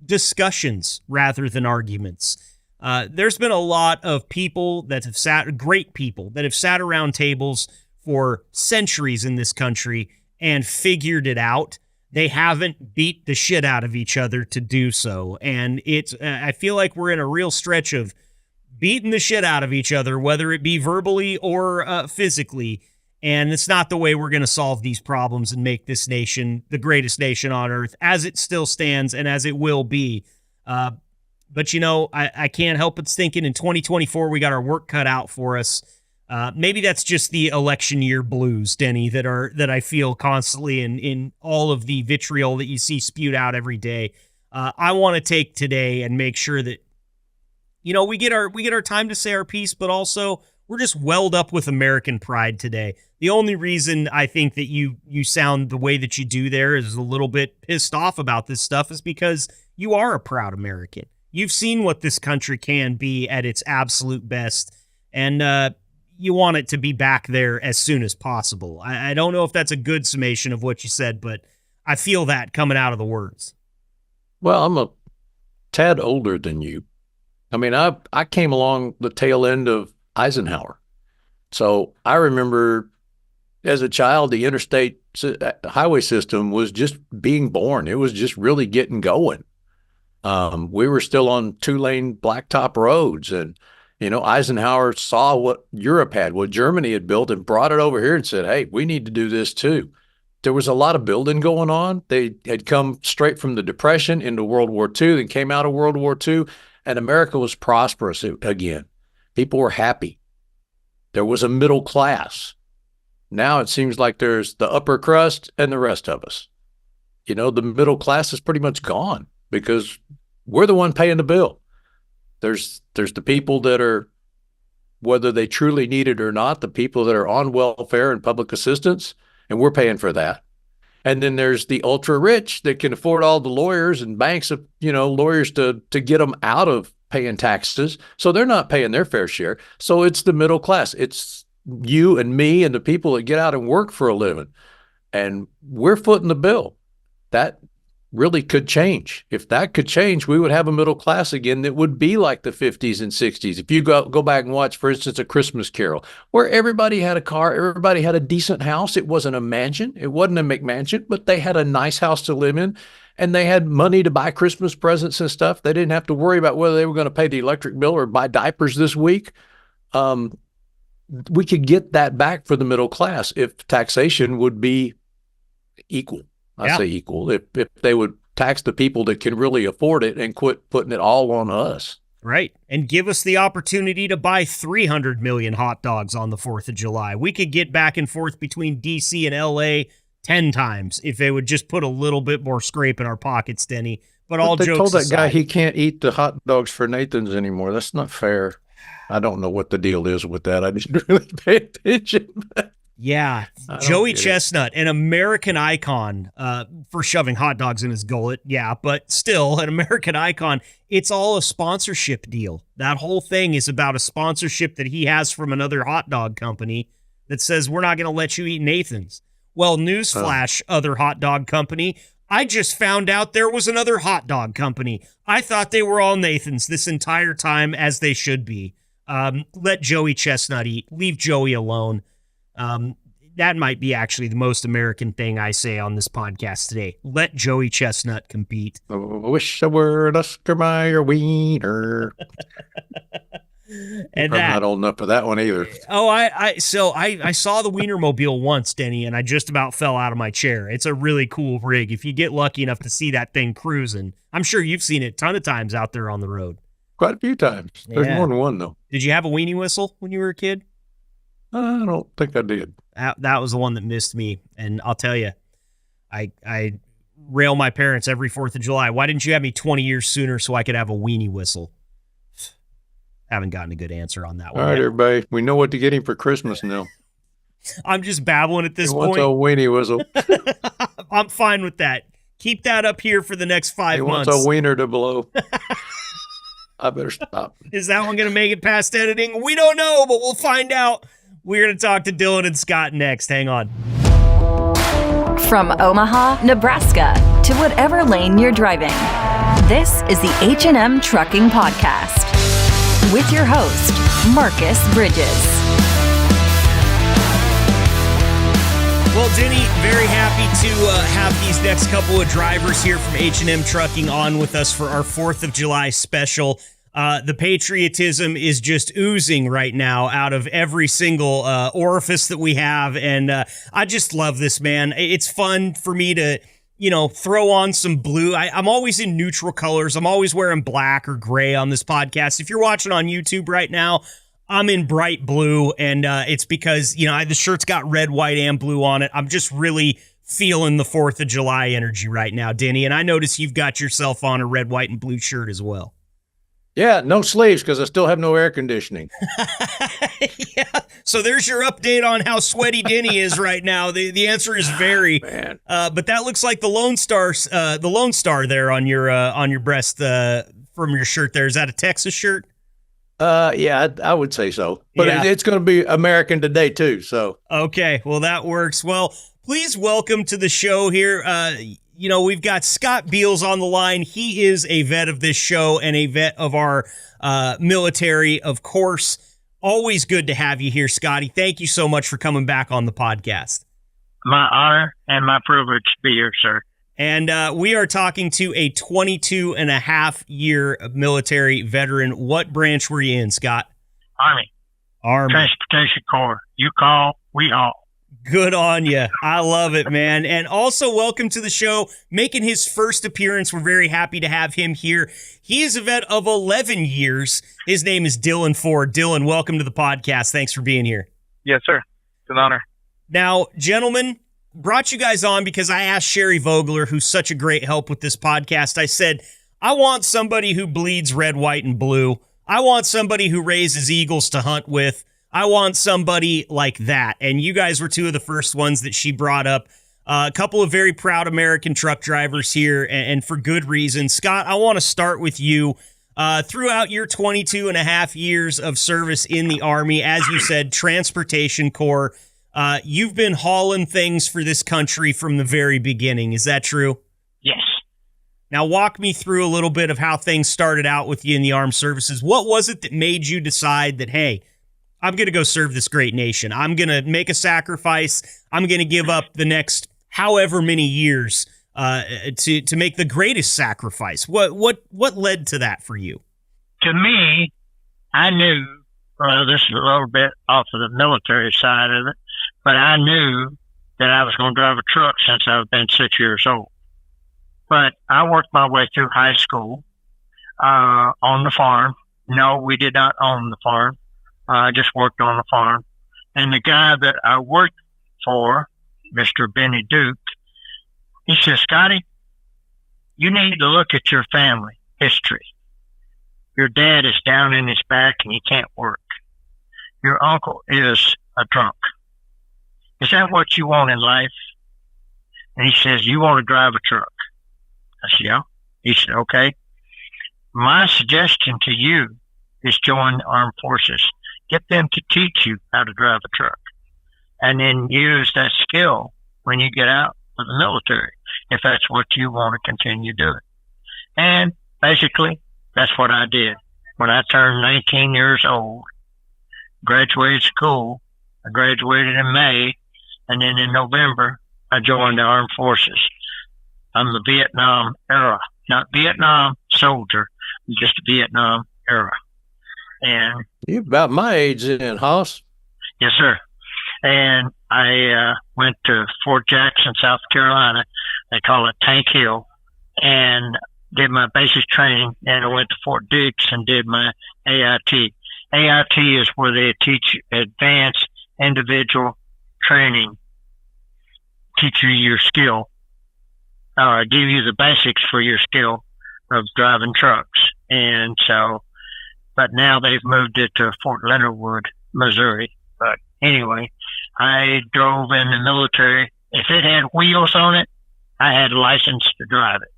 discussions rather than arguments. There's been a lot of people that have great people that have sat around tables for centuries in this country and figured it out. They haven't beat the shit out of each other to do so. And I feel like we're in a real stretch of beating the shit out of each other, whether it be verbally or physically. And it's not the way we're going to solve these problems and make this nation the greatest nation on earth as it still stands and as it will be. But, I can't help but thinking in 2024, we got our work cut out for us. Maybe that's just the election year blues, Denny, that I feel constantly in all of the vitriol that you see spewed out every day. I want to take today and make sure that we get our time to say our piece, but also we're just welled up with American pride today. The only reason I think that you sound the way that you do there is a little bit pissed off about this stuff is because you are a proud American. You've seen what this country can be at its absolute best, and you want it to be back there as soon as possible. I don't know if that's a good summation of what you said, but I feel that coming out of the words. Well, I'm a tad older than you. I mean, I came along the tail end of Eisenhower. So I remember as a child, the interstate highway system was just being born. It was just really getting going. We were still on 2-lane blacktop roads. And, Eisenhower saw what Europe had, what Germany had built, and brought it over here and said, hey, we need to do this too. There was a lot of building going on. They had come straight from the Depression into World War II, then came out of World War II. And America was prosperous again. People were happy. There was a middle class. Now it seems like there's the upper crust and the rest of us. The middle class is pretty much gone because we're the one paying the bill. There's the people that are, whether they truly need it or not, the people that are on welfare and public assistance, and we're paying for that. And then there's the ultra rich that can afford all the lawyers and banks of, lawyers to get them out of paying taxes. So they're not paying their fair share. So it's the middle class. It's you and me and the people that get out and work for a living. And we're footing the bill. That really could change. If that could change, we would have a middle class again that would be like the 50s and 60s. If you go back and watch, for instance, A Christmas Carol, where everybody had a car, everybody had a decent house. It wasn't a mansion. It wasn't a McMansion, but they had a nice house to live in, and they had money to buy Christmas presents and stuff. They didn't have to worry about whether they were going to pay the electric bill or buy diapers this week. We could get that back for the middle class if taxation would be equal. I say equal. If they would tax the people that can really afford it and quit putting it all on us. Right. And give us the opportunity to buy 300 million hot dogs on the 4th of July. We could get back and forth between D.C. and L.A. 10 times if they would just put a little bit more scrape in our pockets, Denny. But all jokes aside. They told that guy he can't eat the hot dogs for Nathan's anymore. That's not fair. I don't know what the deal is with that. I didn't really pay attention. Yeah, Joey Chestnut, an American icon for shoving hot dogs in his gullet. Yeah, but still an American icon. It's all a sponsorship deal. That whole thing is about a sponsorship that he has from another hot dog company that says, we're not going to let you eat Nathan's. Well, newsflash, other hot dog company. I just found out there was another hot dog company. I thought they were all Nathan's this entire time, as they should be. Let Joey Chestnut eat. Leave Joey alone. That might be actually the most American thing I say on this podcast today. Let Joey Chestnut compete. I wish I were an Oscar Mayer wiener. And I'm not old enough for that one either. Oh, I saw the Wienermobile once, Denny, and I just about fell out of my chair. It's a really cool rig. If you get lucky enough to see that thing cruising, I'm sure you've seen it a ton of times out there on the road. Quite a few times. There's more than one, though. Did you have a weenie whistle when you were a kid? I don't think I did. That was the one that missed me. And I'll tell you, I rail my parents every 4th of July. Why didn't you have me 20 years sooner so I could have a weenie whistle? Haven't gotten a good answer on that one. All right, everybody. We know what to get him for Christmas now. I'm just babbling at this point. He wants a weenie whistle. I'm fine with that. Keep that up here for the next 5 months. He wants a wiener to blow. I better stop. Is that one going to make it past editing? We don't know, but we'll find out. We're going to talk to Dylan and Scott next. Hang on. From Omaha, Nebraska, to whatever lane you're driving, this is the H&M Trucking Podcast with your host, Marcus Bridges. Well, Denny, very happy to have these next couple of drivers here from H&M Trucking on with us for our 4th of July special. The patriotism is just oozing right now out of every single orifice that we have, and I just love this, man. It's fun for me to, throw on some blue. I'm always in neutral colors. I'm always wearing black or gray on this podcast. If you're watching on YouTube right now, I'm in bright blue, and it's because, the shirt's got red, white, and blue on it. I'm just really feeling the 4th of July energy right now, Denny, and I notice you've got yourself on a red, white, and blue shirt as well. Yeah, no sleeves because I still have no air conditioning. Yeah, so there's your update on how sweaty Denny is right now. The answer is very, but that looks like the Lone Star there on your breast from your shirt there. Is that a Texas shirt? Yeah, I would say so. But yeah. It's going to be American today too. So okay, well that works. Well, please welcome to the show here. We've got Scott Beals on the line. He is a vet of this show and a vet of our military, of course. Always good to have you here, Scotty. Thank you so much for coming back on the podcast. My honor and my privilege to be here, sir. And we are talking to a 22-and-a-half-year military veteran. What branch were you in, Scott? Army. Transportation Corps. You call, we all. Good on you. I love it, man. And also welcome to the show. Making his first appearance. We're very happy to have him here. He is a vet of 11 years. His name is Dylan Ford. Dylan, welcome to the podcast. Thanks for being here. Yes, sir. It's an honor. Now, gentlemen, brought you guys on because I asked Sherry Vogler, who's such a great help with this podcast. I said, I want somebody who bleeds red, white, and blue. I want somebody who raises eagles to hunt with. I want somebody like that. And you guys were two of the first ones that she brought up. A couple of very proud American truck drivers here, and for good reason. Scott, I want to start with you. Throughout your 22 and a half years of service in the Army, as you said, Transportation Corps, you've been hauling things for this country from the very beginning. Is that true? Yes. Now, walk me through a little bit of how things started out with you in the armed services. What was it that made you decide that, hey, I'm going to go serve this great nation. I'm going to make a sacrifice. I'm going to give up the next however many years to make the greatest sacrifice. What led to that for you? To me, I knew, this is a little bit off of the military side of it, but I knew that I was going to drive a truck since I've been 6 years old. But I worked my way through high school on the farm. No, we did not own the farm. I just worked on the farm. And the guy that I worked for, Mr. Benny Duke, he says, Scotty, you need to look at your family history. Your dad is down in his back and he can't work. Your uncle is a drunk. Is that what you want in life? And he says, you want to drive a truck? I said, yeah. He said, okay. My suggestion to you is join the armed forces. Get them to teach you how to drive a truck, and then use that skill when you get out of the military, if that's what you want to continue doing. And basically, that's what I did. When I turned 19 years old, graduated school, I graduated in May, and then in November, I joined the armed forces. I'm the Vietnam era, not Vietnam soldier, just Vietnam era. And you're about my age then, Hoss. Yes, sir. And I went to Fort Jackson, South Carolina. They call it Tank Hill, and did my basic training. And I went to Fort Dix and did my AIT. AIT is where they teach advanced individual training, teach you your skill, give you the basics for your skill of driving trucks. And so, but now they've moved it to Fort Leonard Wood, Missouri. But anyway, I drove in the military. If it had wheels on it, I had a license to drive it.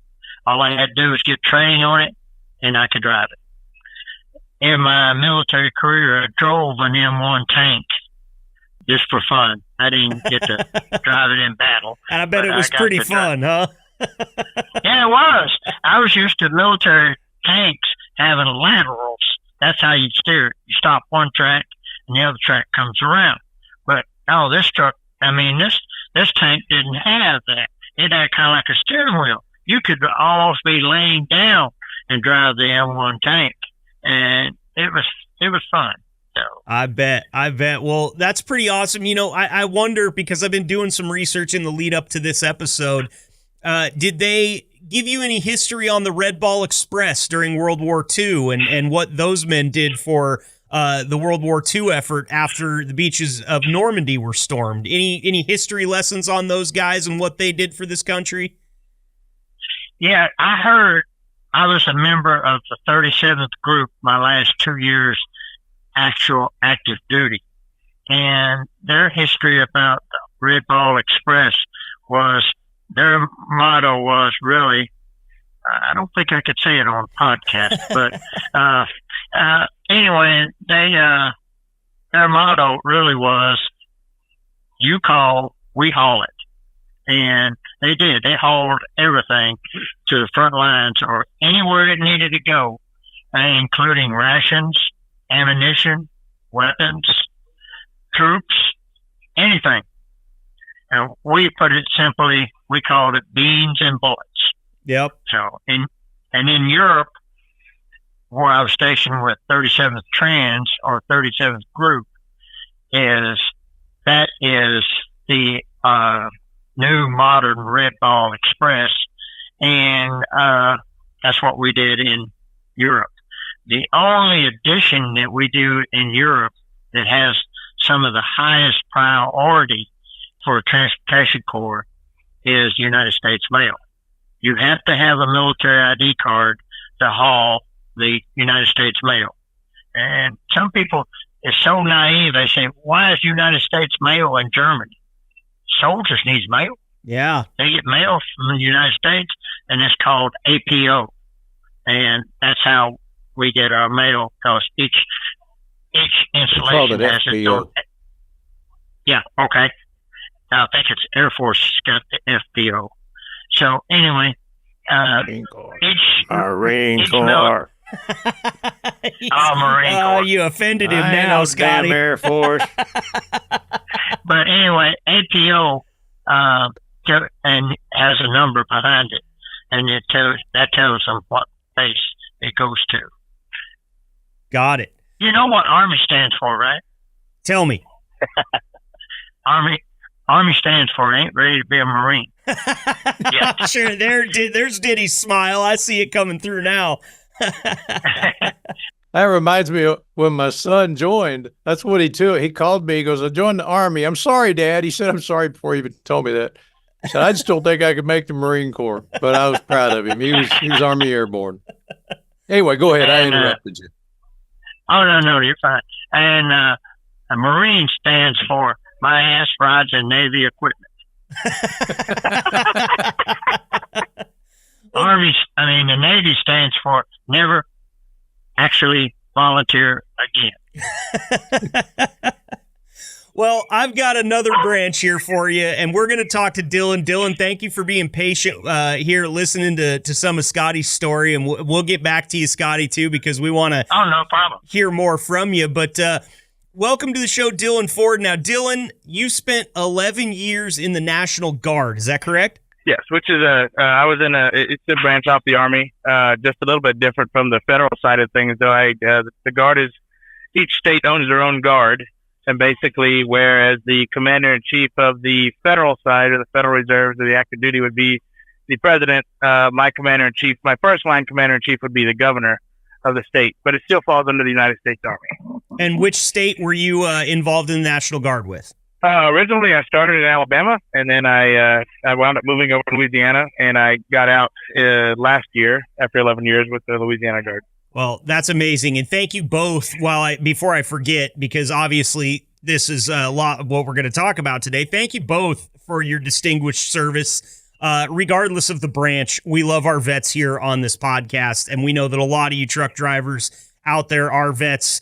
All I had to do was get training on it, and I could drive it. In my military career, I drove an M1 tank just for fun. I didn't get to drive it in battle. And I bet it was pretty fun, huh? Yeah, it was. I was used to military tanks having laterals. That's how you steer it. You stop one track, and the other track comes around. But, this truck, this tank didn't have that. It had kind of like a steering wheel. You could almost be laying down and drive the M1 tank, and it was fun. So I bet. Well, that's pretty awesome. I wonder, because I've been doing some research in the lead up to this episode. Did they give you any history on the Red Ball Express during World War II and what those men did for the World War II effort after the beaches of Normandy were stormed? Any history lessons on those guys and what they did for this country? Yeah, I heard. I was a member of the 37th group my last 2 years actual active duty. And their history about the Red Ball Express was, their motto was really, I don't think I could say it on a podcast, but anyway, their motto really was, you call, we haul it. And they did. They hauled everything to the front lines or anywhere it needed to go, including rations, ammunition, weapons, troops, anything. And we put it simply, we called it beans and bullets. Yep. So, in Europe, where I was stationed with 37th Trans or 37th Group, is the new modern Red Ball Express, and that's what we did in Europe. The only addition that we do in Europe that has some of the highest priority for a transportation corps is United States mail. You have to have a military ID card to haul the United States mail. And some people is so naive, they say, why is United States mail in Germany? Soldiers need mail. Yeah. They get mail from the United States, and it's called APO. And that's how we get our mail, because each installation has its own. Yeah, okay. I think it's Air Force got the FBO. So anyway, Marine Corps. Marine Corps. You offended him now, Scotty. Air Force. But anyway, APO and has a number behind it, and that tells them what base it goes to. Got it. You know what Army stands for, right? Tell me. Army stands for ain't ready to be a Marine. Yeah. Sure, there's Denny's smile. I see it coming through now. That reminds me of when my son joined. That's what he took. He called me. He goes, I joined the Army. I'm sorry, Dad. He said, I'm sorry before he even told me that. He said, I just don't think I could make the Marine Corps. But I was proud of him. He was Army Airborne. Anyway, go ahead. I interrupted you. Oh, no, you're fine. And a Marine stands for my ass rides in Navy equipment. The Navy stands for never actually volunteer again. Well, I've got another branch here for you, and we're going to talk to Dylan. Dylan, thank you for being patient here, listening to some of Scotty's story, and we'll get back to you, Scotty, too, because we want to no problem. Hear more from you. But welcome to the show, Dylan Ford. Now, Dylan, you spent 11 years in the National Guard. Is that correct? Yes, which is I was in it's a branch off the Army, just a little bit different from the federal side of things, though. The Guard is, each state owns their own Guard, and basically, whereas the Commander-in-Chief of the federal side, or the Federal Reserves, or the active duty would be the President, my Commander-in-Chief, my first-line Commander-in-Chief would be the Governor of the state, but it still falls under the United States Army. And which state were you involved in the National Guard with? Originally, I started in Alabama, and then I wound up moving over to Louisiana, and I got out last year after 11 years with the Louisiana Guard. Well, that's amazing, and thank you both. Before I forget, because obviously this is a lot of what we're going to talk about today. Thank you both for your distinguished service. Regardless of the branch, we love our vets here on this podcast, and we know that a lot of you truck drivers out there are vets.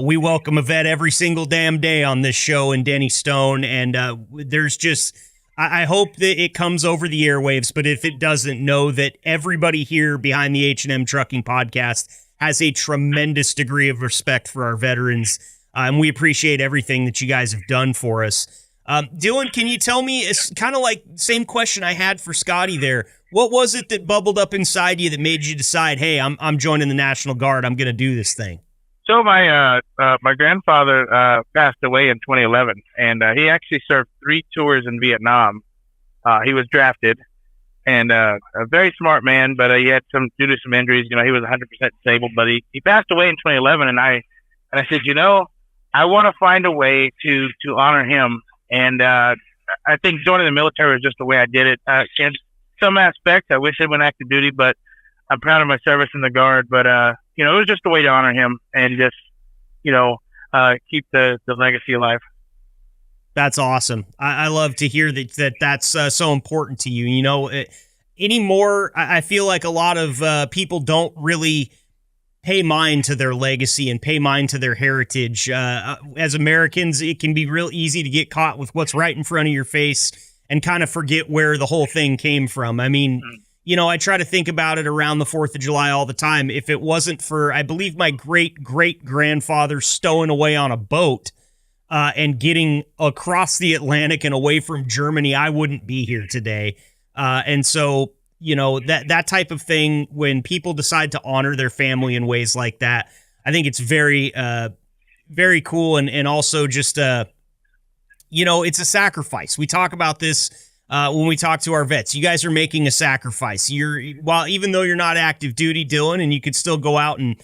We welcome a vet every single damn day on this show in Denny Stone, and there's just, I hope that it comes over the airwaves, but if it doesn't, know that everybody here behind the H&M Trucking Podcast has a tremendous degree of respect for our veterans, and we appreciate everything that you guys have done for us. Dylan, can you tell me, it's kind of like same question I had for Scotty there, what was it that bubbled up inside you that made you decide, hey, I'm joining the National Guard, I'm going to do this thing? So my grandfather passed away in 2011, and he actually served 3 tours in Vietnam. He was drafted, and a very smart man, but he had due to some injuries, he was 100% disabled. But he passed away in 2011, and I said, I want to find a way to honor him, and I think joining the military was just the way I did it. In some aspects, I wish I went active duty, but I'm proud of my service in the Guard. But it was just a way to honor him and just, keep the legacy alive. That's awesome. I love to hear that's so important to you. Anymore, I feel like a lot of people don't really pay mind to their legacy and pay mind to their heritage. As Americans, it can be real easy to get caught with what's right in front of your face and kind of forget where the whole thing came from. I mean, I try to think about it around the 4th of July all the time. If it wasn't for, I believe, my great-great-grandfather stowing away on a boat and getting across the Atlantic and away from Germany, I wouldn't be here today. And so, that type of thing, when people decide to honor their family in ways like that, I think it's very, very cool. And also just, it's a sacrifice. We talk about this when we talk to our vets. You guys are making a sacrifice. Even though you're not active duty, Dylan, and you could still go out and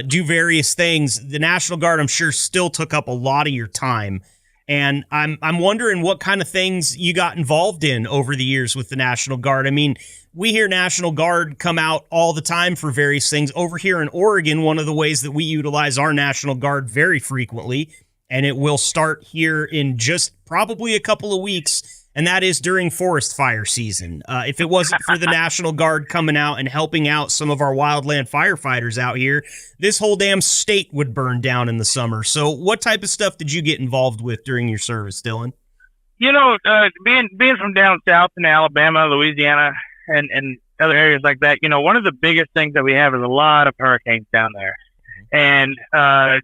do various things, the National Guard, I'm sure, still took up a lot of your time. And I'm wondering what kind of things you got involved in over the years with the National Guard. I mean, we hear National Guard come out all the time for various things. Over here in Oregon, one of the ways that we utilize our National Guard very frequently, and it will start here in just probably a couple of weeks, and that is during forest fire season. If it wasn't for the National Guard coming out and helping out some of our wildland firefighters out here, this whole damn state would burn down in the summer. So what type of stuff did you get involved with during your service, Dylan? Being from down south in Alabama, Louisiana, and other areas like that, one of the biggest things that we have is a lot of hurricanes down there. And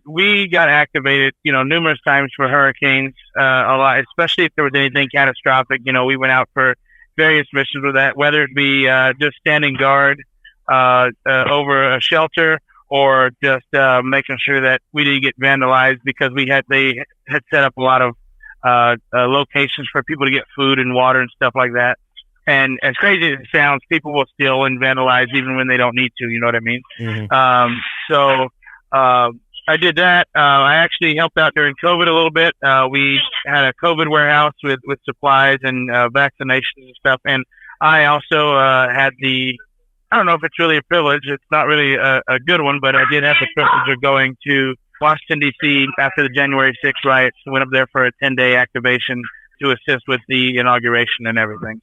we got activated, numerous times for hurricanes, a lot, especially if there was anything catastrophic. We went out for various missions with that, whether it be just standing guard over a shelter or just making sure that we didn't get vandalized, because they had set up a lot of locations for people to get food and water and stuff like that. And as crazy as it sounds, people will steal and vandalize even when they don't need to. You know what I mean? Mm-hmm. I did that. I actually helped out during COVID a little bit. We had a COVID warehouse with supplies and vaccinations and stuff. And I also had I don't know if it's really a privilege. It's not really a good one, but I did have the privilege of going to Washington, D.C. after the January 6th riots. Went up there for a 10-day activation to assist with the inauguration and everything.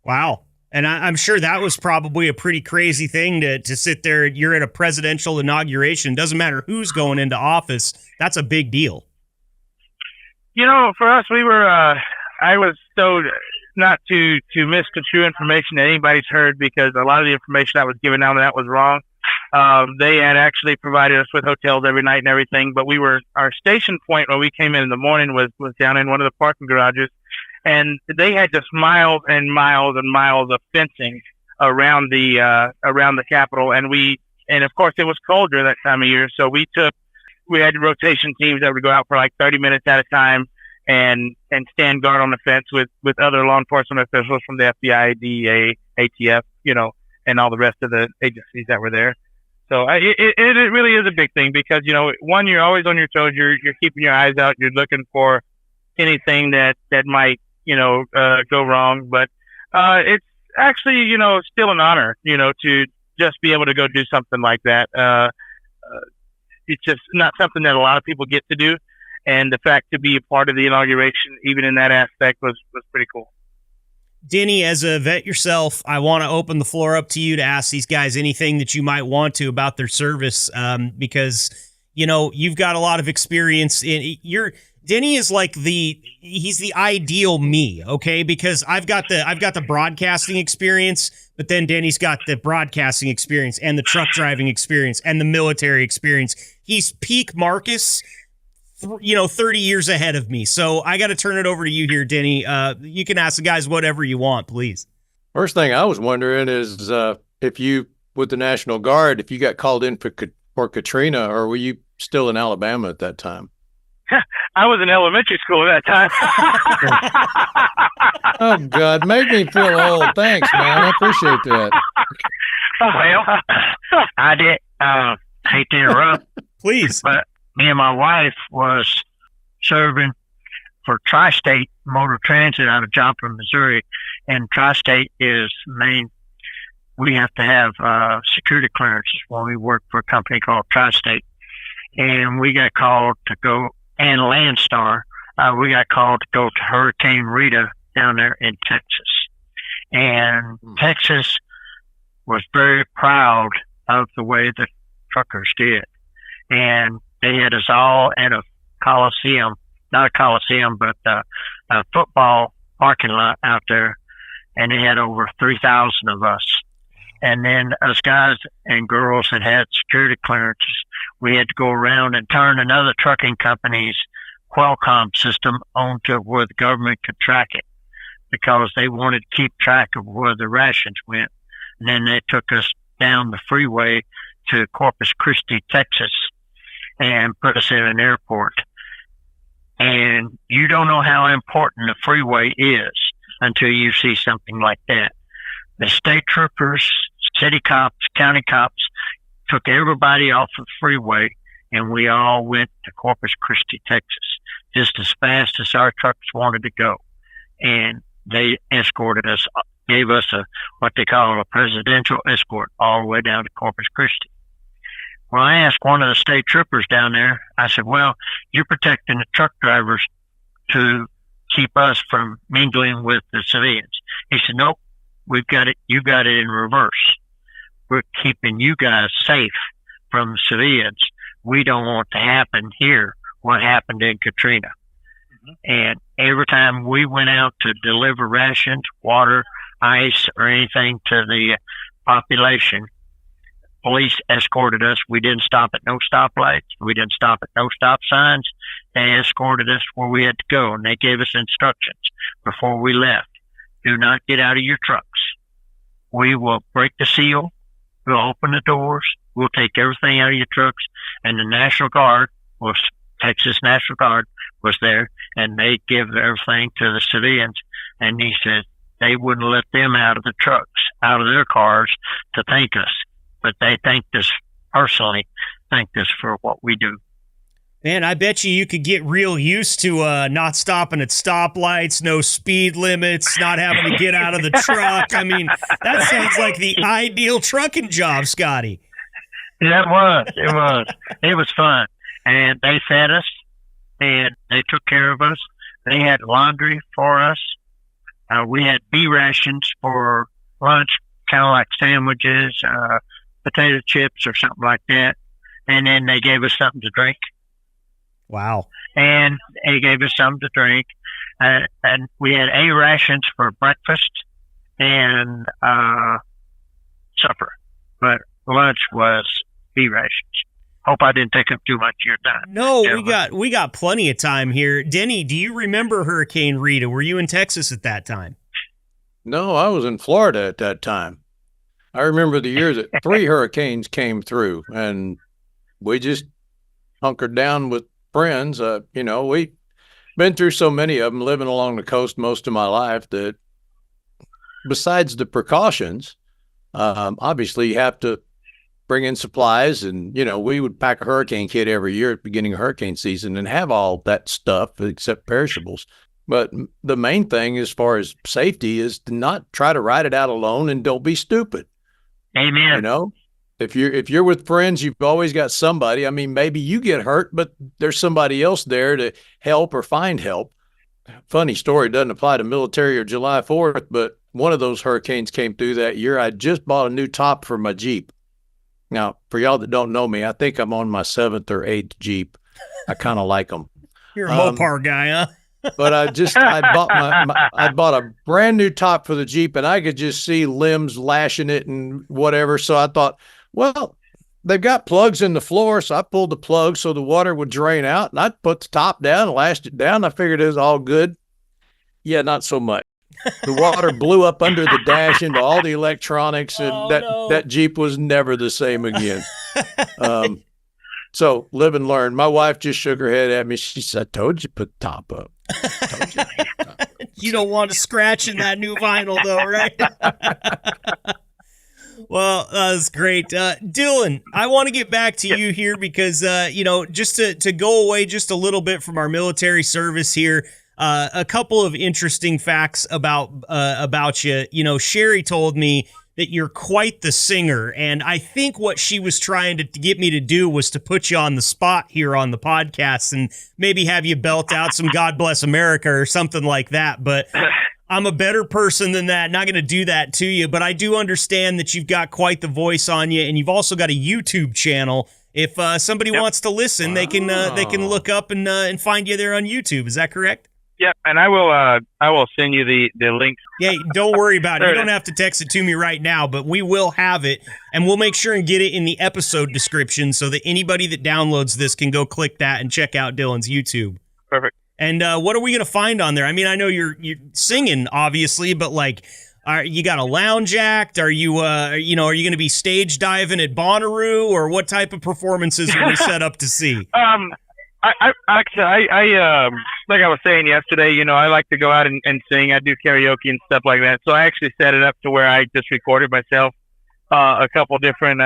Wow. And I'm sure that was probably a pretty crazy thing to sit there. You're at a presidential inauguration. Doesn't matter who's going into office. That's a big deal. For us, I was so not to misconstrue information that anybody's heard, because a lot of the information that was given out that was wrong. They had actually provided us with hotels every night and everything, but our station point when we came in the morning was down in one of the parking garages. And they had just miles and miles and miles of fencing around the Capitol, and of course it was cold during that time of year. So we had rotation teams that would go out for like 30 minutes at a time and stand guard on the fence with other law enforcement officials from the FBI, DEA, ATF, and all the rest of the agencies that were there. So it really is a big thing, because one, you're always on your toes. You're keeping your eyes out. You're looking for anything that might go wrong, but it's actually still an honor to just be able to go do something like that. It's just not something that a lot of people get to do, and the fact to be a part of the inauguration, even in that aspect, was pretty cool. Denny, as a vet yourself, I want to open the floor up to you to ask these guys anything that you might want to about their service, because you've got a lot of experience in Denny is like he's the ideal me, okay? Because I've got the broadcasting experience, but then Denny's got the broadcasting experience and the truck driving experience and the military experience. He's peak Marcus, 30 years ahead of me. So I got to turn it over to you here, Denny. You can ask the guys whatever you want, please. First thing I was wondering is if you, with the National Guard, if you got called in for Katrina, or were you still in Alabama at that time? I was in elementary school at that time. Oh, God, made me feel old. Thanks, man. I appreciate that. Well, I did. Hate to interrupt. Please. But me and my wife was serving for Tri-State Motor Transit out of Joplin, Missouri. And Tri-State is main. We have to have security clearances when we work for a company called Tri-State. And we got called to go, and Landstar, we got called to go to Hurricane Rita down there in Texas. And Texas was very proud of the way the truckers did. And they had us all at a coliseum, not a coliseum, but a football parking lot out there. And they had over 3,000 of us. And then us guys and girls that had security clearances, we had to go around and turn another trucking company's Qualcomm system onto where the government could track it, because they wanted to keep track of where the rations went. And then they took us down the freeway to Corpus Christi, Texas, and put us in an airport. And you don't know how important the freeway is until you see something like that. The state troopers, city cops, county cops took everybody off the freeway, and we all went to Corpus Christi, Texas, just as fast as our trucks wanted to go. And they escorted us, gave us what they call a presidential escort all the way down to Corpus Christi. Well, I asked one of the state troopers down there, I said, well, you're protecting the truck drivers to keep us from mingling with the civilians. He said, nope, we've got it. You got it in reverse. We're keeping you guys safe from civilians. We don't want to happen here what happened in Katrina. And every time we went out to deliver rations, water, ice, or anything to the population, police escorted us. We didn't stop at no stoplights. We didn't stop at no stop signs. They escorted us where we had to go, and they gave us instructions before we left. Do not get out of your trucks. We will break the seal. We'll open the doors. We'll take everything out of your trucks. And the National Guard, Texas National Guard, was there, and they give everything to the civilians. And he said they wouldn't let them out of the trucks, out of their cars, to thank us. But they thanked us personally, thanked us for what we do. Man, I bet you could get real used to not stopping at stoplights, no speed limits, not having to get out of the truck. I mean, that sounds like the ideal trucking job, Scotty. Yeah, it was fun. And they fed us, and they took care of us. They had laundry for us. We had B rations for lunch, kind of like sandwiches, potato chips or something like that. And then they gave us something to drink. Wow. And they gave us something to drink. And we had A rations for breakfast and supper. But lunch was B rations. Hope I didn't take up too much of your time. No, we got plenty of time here. Denny, do you remember Hurricane Rita? Were you in Texas at that time? No, I was in Florida at that time. I remember the year that 3 hurricanes came through, and we just hunkered down with friends. We've been through so many of them, living along the coast most of my life, that besides the precautions, obviously you have to bring in supplies. And, we would pack a hurricane kit every year at the beginning of hurricane season and have all that stuff except perishables. But the main thing as far as safety is to not try to ride it out alone, and don't be stupid. Amen. If you're with friends, you've always got somebody. I mean, maybe you get hurt, but there's somebody else there to help or find help. Funny story, doesn't apply to military or July 4th, but one of those hurricanes came through that year. I just bought a new top for my Jeep. Now, for y'all that don't know me, I think I'm on my 7th or 8th Jeep. I kind of like them. You're a Mopar guy, huh? But I bought a brand new top for the Jeep, and I could just see limbs lashing it and whatever. So I thought, well, they've got plugs in the floor, so I pulled the plug so the water would drain out, and I put the top down and lashed it down. I figured it was all good. Yeah, not so much. The water blew up under the dash into all the electronics, and that Jeep was never the same again. So live and learn. My wife just shook her head at me. She said, I told you to put the top up. You don't want to scratch in that new vinyl, though, right? Well, that's great. Dylan, I want to get back to you here because, just to go away just a little bit from our military service here, a couple of interesting facts about you. Sherry told me that you're quite the singer, and I think what she was trying to get me to do was to put you on the spot here on the podcast and maybe have you belt out some God Bless America or something like that, but I'm a better person than that. Not going to do that to you, but I do understand that you've got quite the voice on you, and you've also got a YouTube channel. If somebody wants to listen, they can look up and find you there on YouTube. Is that correct? Yep, and I will send you the links. Yeah, don't worry about it. You don't have to text it to me right now, but we will have it, and we'll make sure and get it in the episode description so that anybody that downloads this can go click that and check out Dylan's YouTube. Perfect. And what are we going to find on there? I mean, I know you're singing, obviously, but like, you got a lounge act? Are you going to be stage diving at Bonnaroo, or what type of performances are we set up to see? I like I was saying yesterday, I like to go out and sing. I do karaoke and stuff like that. So I actually set it up to where I just recorded myself a couple different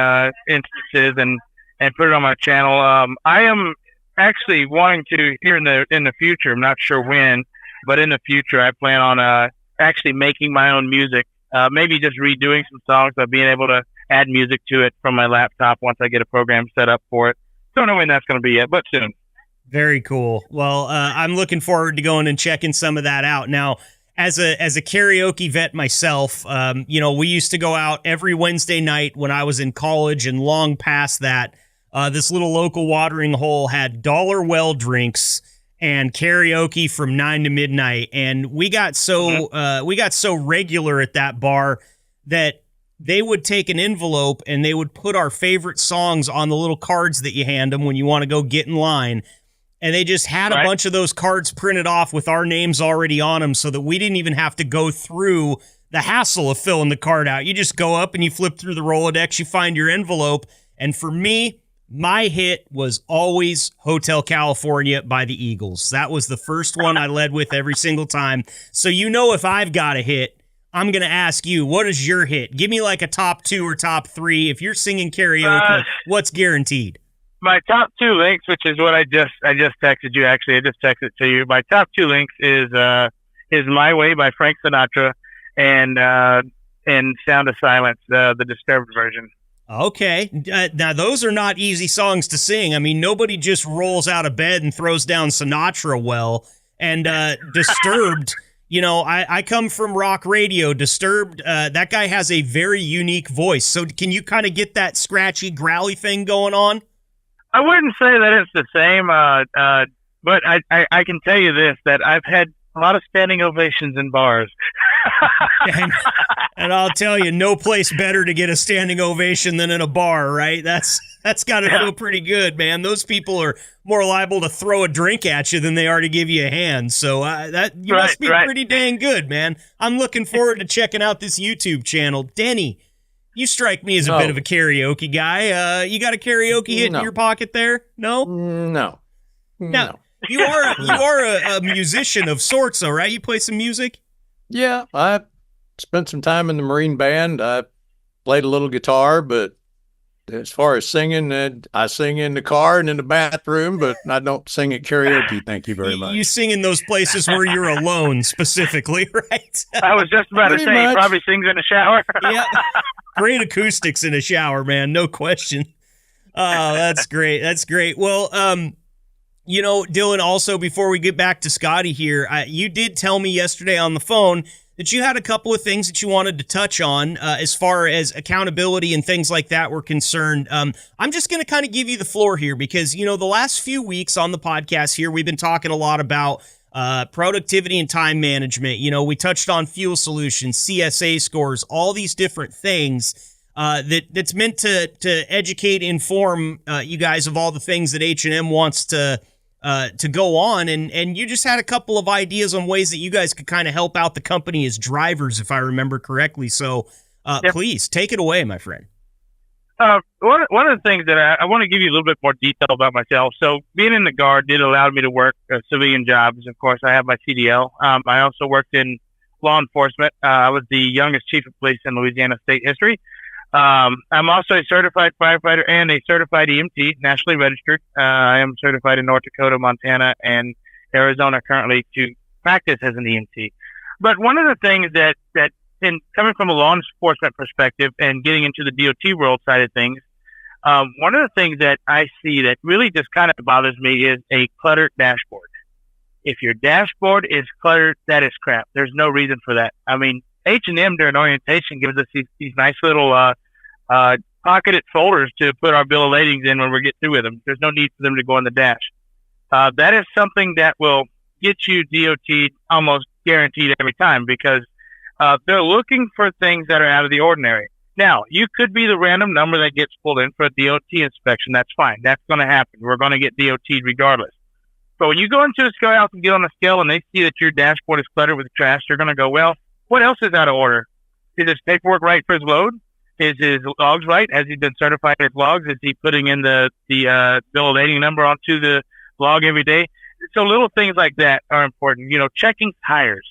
instances and put it on my channel. I am actually wanting to here in the future. I'm not sure when, but in the future, I plan on actually making my own music. Maybe just redoing some songs, but being able to add music to it from my laptop once I get a program set up for it. Don't know when that's going to be yet, but soon. Very cool. Well, I'm looking forward to going and checking some of that out. Now, as a karaoke vet myself, we used to go out every Wednesday night when I was in college, and long past that, this little local watering hole had dollar well drinks and karaoke from 9 to midnight. And we got so regular at that bar that they would take an envelope and they would put our favorite songs on the little cards that you hand them when you want to go get in line. And they just had a bunch of those cards printed off with our names already on them so that we didn't even have to go through the hassle of filling the card out. You just go up and you flip through the Rolodex, you find your envelope. And for me, my hit was always Hotel California by the Eagles. That was the first one I led with every single time. So if I've got a hit, I'm going to ask you, what is your hit? Give me like a top 2 or top 3. If you're singing karaoke, what's guaranteed? My top 2 links, which is what I just texted you. Actually, I just texted to you. My top 2 links is "My Way" by Frank Sinatra and "Sound of Silence," the Disturbed version. Okay, now those are not easy songs to sing. I mean, nobody just rolls out of bed and throws down Sinatra well. And Disturbed, I come from rock radio. Disturbed, that guy has a very unique voice. So can you kind of get that scratchy, growly thing going on? I wouldn't say that it's the same, but I can tell you this, that I've had a lot of standing ovations in bars. and I'll tell you, no place better to get a standing ovation than in a bar, right? That's got to feel pretty good, man. Those people are more liable to throw a drink at you than they are to give you a hand. So must be pretty dang good, man. I'm looking forward to checking out this YouTube channel. Denny, you strike me as a bit of a karaoke guy. You got a karaoke hit in your pocket there? No? No. Now, you are a musician of sorts, though, right? You play some music? Yeah, I spent some time in the Marine band. I played a little guitar, but as far as singing, I sing in the car and in the bathroom, but I don't sing at karaoke. Thank you very much. You sing in those places where you're alone, specifically, right? I was just about to say, he probably sings in the shower. Yeah. Great acoustics in a shower, man. No question. Oh, that's great. That's great. Well, Dylan, also, before we get back to Scotty here, you did tell me yesterday on the phone that you had a couple of things that you wanted to touch on as far as accountability and things like that were concerned. I'm just going to kind of give you the floor here because, the last few weeks on the podcast here, we've been talking a lot about productivity and time management. We touched on fuel solutions, CSA scores, all these different things that's meant to educate, inform you guys of all the things that H&M wants to go on. And you just had a couple of ideas on ways that you guys could kind of help out the company as drivers, if I remember correctly. So please take it away, my friend. One of the things that I want to give you a little bit more detail about myself. So being in the Guard did allow me to work civilian jobs. Of course, I have my CDL. I also worked in law enforcement. I was the youngest chief of police in Louisiana state history. I'm also a certified firefighter and a certified EMT, nationally registered. I am certified in North Dakota, Montana, and Arizona currently to practice as an EMT. But one of the things that in coming from a law enforcement perspective and getting into the DOT world side of things, one of the things that I see that really just kind of bothers me is a cluttered dashboard. If your dashboard is cluttered, that is crap. There's no reason for that. I mean, H&M during orientation gives us these nice little pocketed folders to put our bill of ladings in when we get through with them. There's no need for them to go on the dash. That is something that will get you DOT almost guaranteed every time because they're looking for things that are out of the ordinary. Now, you could be the random number that gets pulled in for a DOT inspection. That's fine. That's going to happen. We're going to get DOT'd regardless. But when you go into a scale house and get on a scale and they see that your dashboard is cluttered with trash, they're going to go, well, what else is out of order? Is his paperwork right for his load? Is his logs right? Has he been certified as logs? Is he putting in the bill of lading number onto the log every day? So little things like that are important. Checking tires.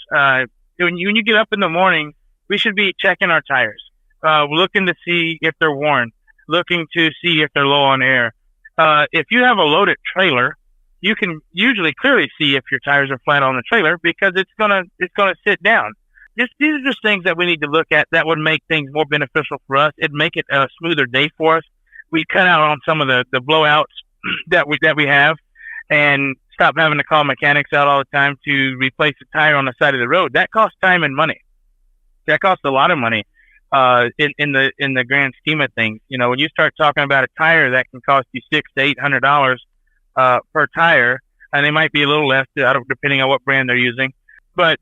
When you get up in the morning, we should be checking our tires, looking to see if they're worn, looking to see if they're low on air. If you have a loaded trailer, you can usually clearly see if your tires are flat on the trailer because it's gonna sit down. These are just things that we need to look at that would make things more beneficial for us. It'd make it a smoother day for us. We cut out on some of the blowouts that we have and stop having to call mechanics out all the time to replace the tire on the side of the road. That costs time and money. That costs a lot of money in the grand scheme of things. When you start talking about a tire that can cost you $600 to $800 per tire, and they might be a little less depending on what brand they're using, but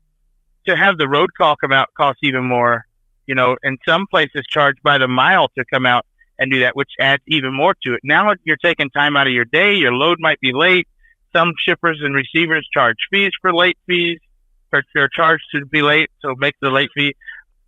to have the road call come out costs even more, and some places charge by the mile to come out and do that, which adds even more to it. Now you're taking time out of your day. Your load might be late. Some shippers and receivers charge fees for late fees, or they're charged to be late, so make the late fee.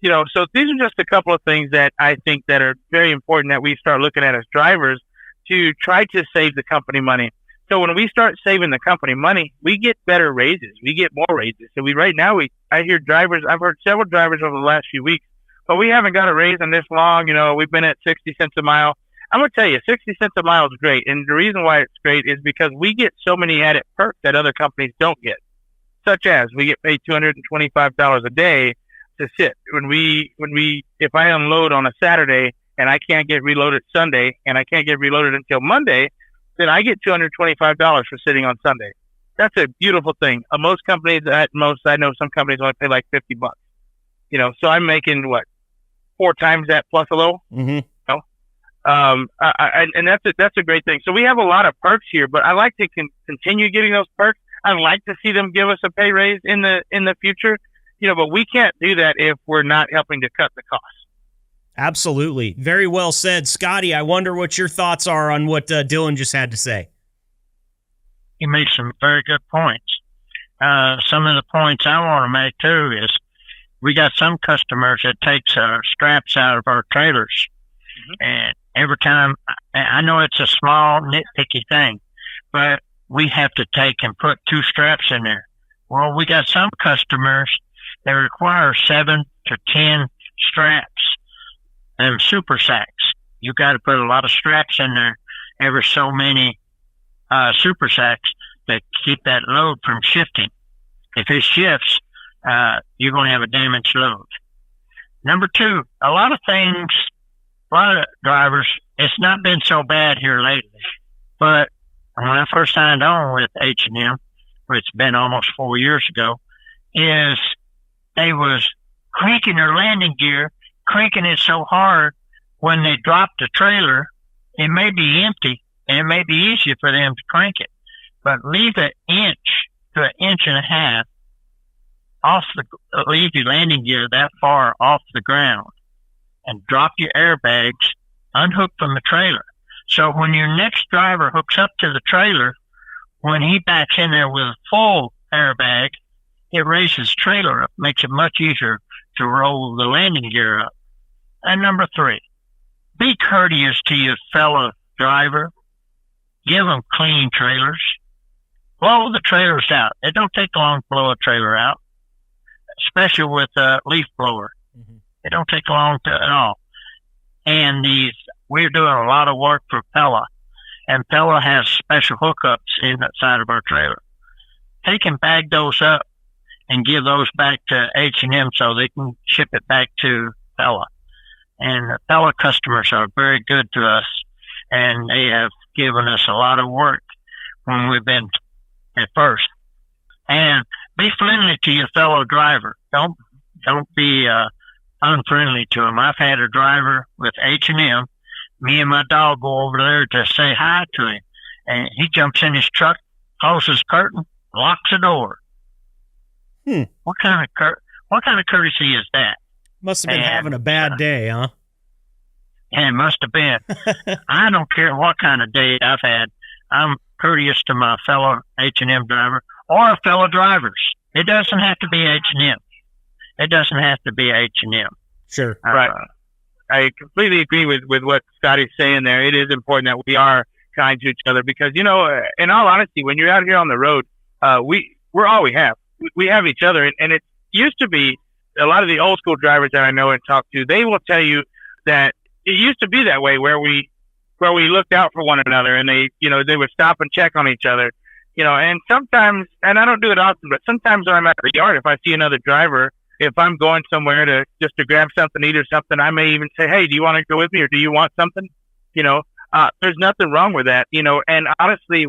So these are just a couple of things that I think that are very important that we start looking at as drivers to try to save the company money. So when we start saving the company money, we get better raises. We get more raises. So I hear drivers, I've heard several drivers over the last few weeks, but we haven't got a raise in this long. We've been at 60 cents a mile. I'm going to tell you, 60 cents a mile is great. And the reason why it's great is because we get so many added perks that other companies don't get, such as we get paid $225 a day to sit. If I unload on a Saturday and I can't get reloaded Sunday and I can't get reloaded until Monday, then I get $225 for sitting on Sunday. That's a beautiful thing. Most companies, I know some companies only pay like $50. So I'm making 4 times that plus a little. Mm-hmm. And that's a great thing. So we have a lot of perks here, but I like to continue getting those perks. I'd like to see them give us a pay raise in the future, but we can't do that if we're not helping to cut the costs. Absolutely. Very well said. Scotty, I wonder what your thoughts are on what Dylan just had to say. He made some very good points. Some of the points I want to make, too, is we got some customers that takes straps out of our trailers. Mm-hmm. And every time, I know it's a small, nitpicky thing, but we have to take and put 2 straps in there. Well, we got some customers that require 7 to 10 straps. And super sacks. You got to put a lot of straps in there, every so many super sacks to keep that load from shifting. If it shifts, you're going to have a damaged load. Number 2, a lot of drivers, it's not been so bad here lately. But when I first signed on with H&M, which it's been almost 4 years ago, is they was cranking their landing gear, cranking it so hard when they drop the trailer, it may be empty and it may be easier for them to crank it, but leave an inch to an inch and a half leave your landing gear that far off the ground and drop your airbags, unhook from the trailer. So when your next driver hooks up to the trailer, when he backs in there with a full airbag, it raises the trailer up, makes it much easier to roll the landing gear up. And number 3, be courteous to your fellow driver. Give them clean trailers. Blow the trailers out. It don't take long to blow a trailer out, especially with a leaf blower. Mm-hmm. It don't take long at all. And we're doing a lot of work for Pella, and Pella has special hookups in the side of our trailer. They can bag those up and give those back to H&M so they can ship it back to Pella. And the Pella customers are very good to us, and they have given us a lot of work when we've been at first. And be friendly to your fellow driver. Don't be unfriendly to him. I've had a driver with H&M. Me and my dog go over there to say hi to him, and he jumps in his truck, closes the curtain, locks the door. What kind of courtesy is that? Must have been having a bad day, huh? And it must have been. I don't care what kind of day I've had. I'm courteous to my fellow H&M driver or fellow drivers. It doesn't have to be H&M. It doesn't have to be H&M. Sure. Right. I completely agree with what Scotty's saying there. It is important that we are kind to each other because, in all honesty, when you're out here on the road, we're all we have. We have each other. And it used to be a lot of the old school drivers that I know and talk to, they will tell you that it used to be that way where we looked out for one another and they would stop and check on each other, and sometimes, and I don't do it often, but sometimes when I'm at the yard, if I see another driver, if I'm going somewhere to grab something, eat or something, I may even say, hey, do you want to go with me or do you want something? There's nothing wrong with that, and honestly,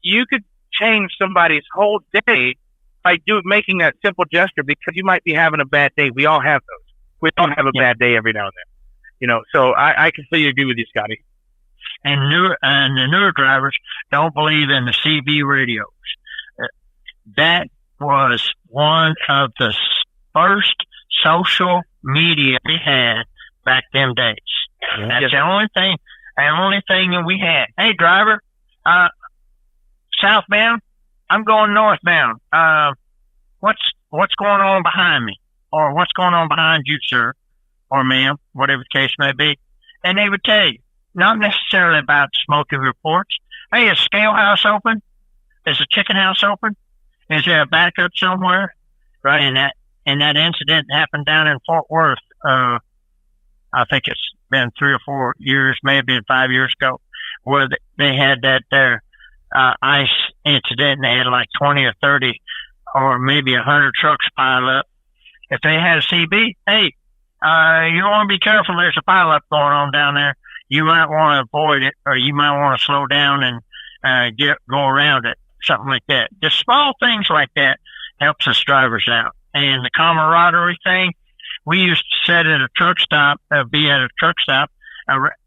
you could change somebody's whole day by making that simple gesture because you might be having a bad day. We all have those. We all have a bad day every now and then, so I completely agree with you, Scotty. And the newer drivers don't believe in the CB radios. That was one of the first social media we had back them days. Yeah. That's the only thing that we had. Hey, driver, southbound, I'm going northbound. What's going on behind me? Or what's going on behind you, sir? Or ma'am, whatever the case may be. And they would tell you, not necessarily about smoking reports. Hey, is scale house open? Is the chicken house open? Is there a backup somewhere? Right. And that incident happened down in Fort Worth. I think it's been 3 or 4 years, maybe 5 years ago, where they had that there ice incident, and they had like 20 or 30 or maybe 100 trucks pile up. If they had a CB, hey, you want to be careful. There's a pile up going on down there. You might want to avoid it, or you might want to slow down and go around it, something like that. Just small things like that helps us drivers out. And the camaraderie thing, we used to sit at a truck stop,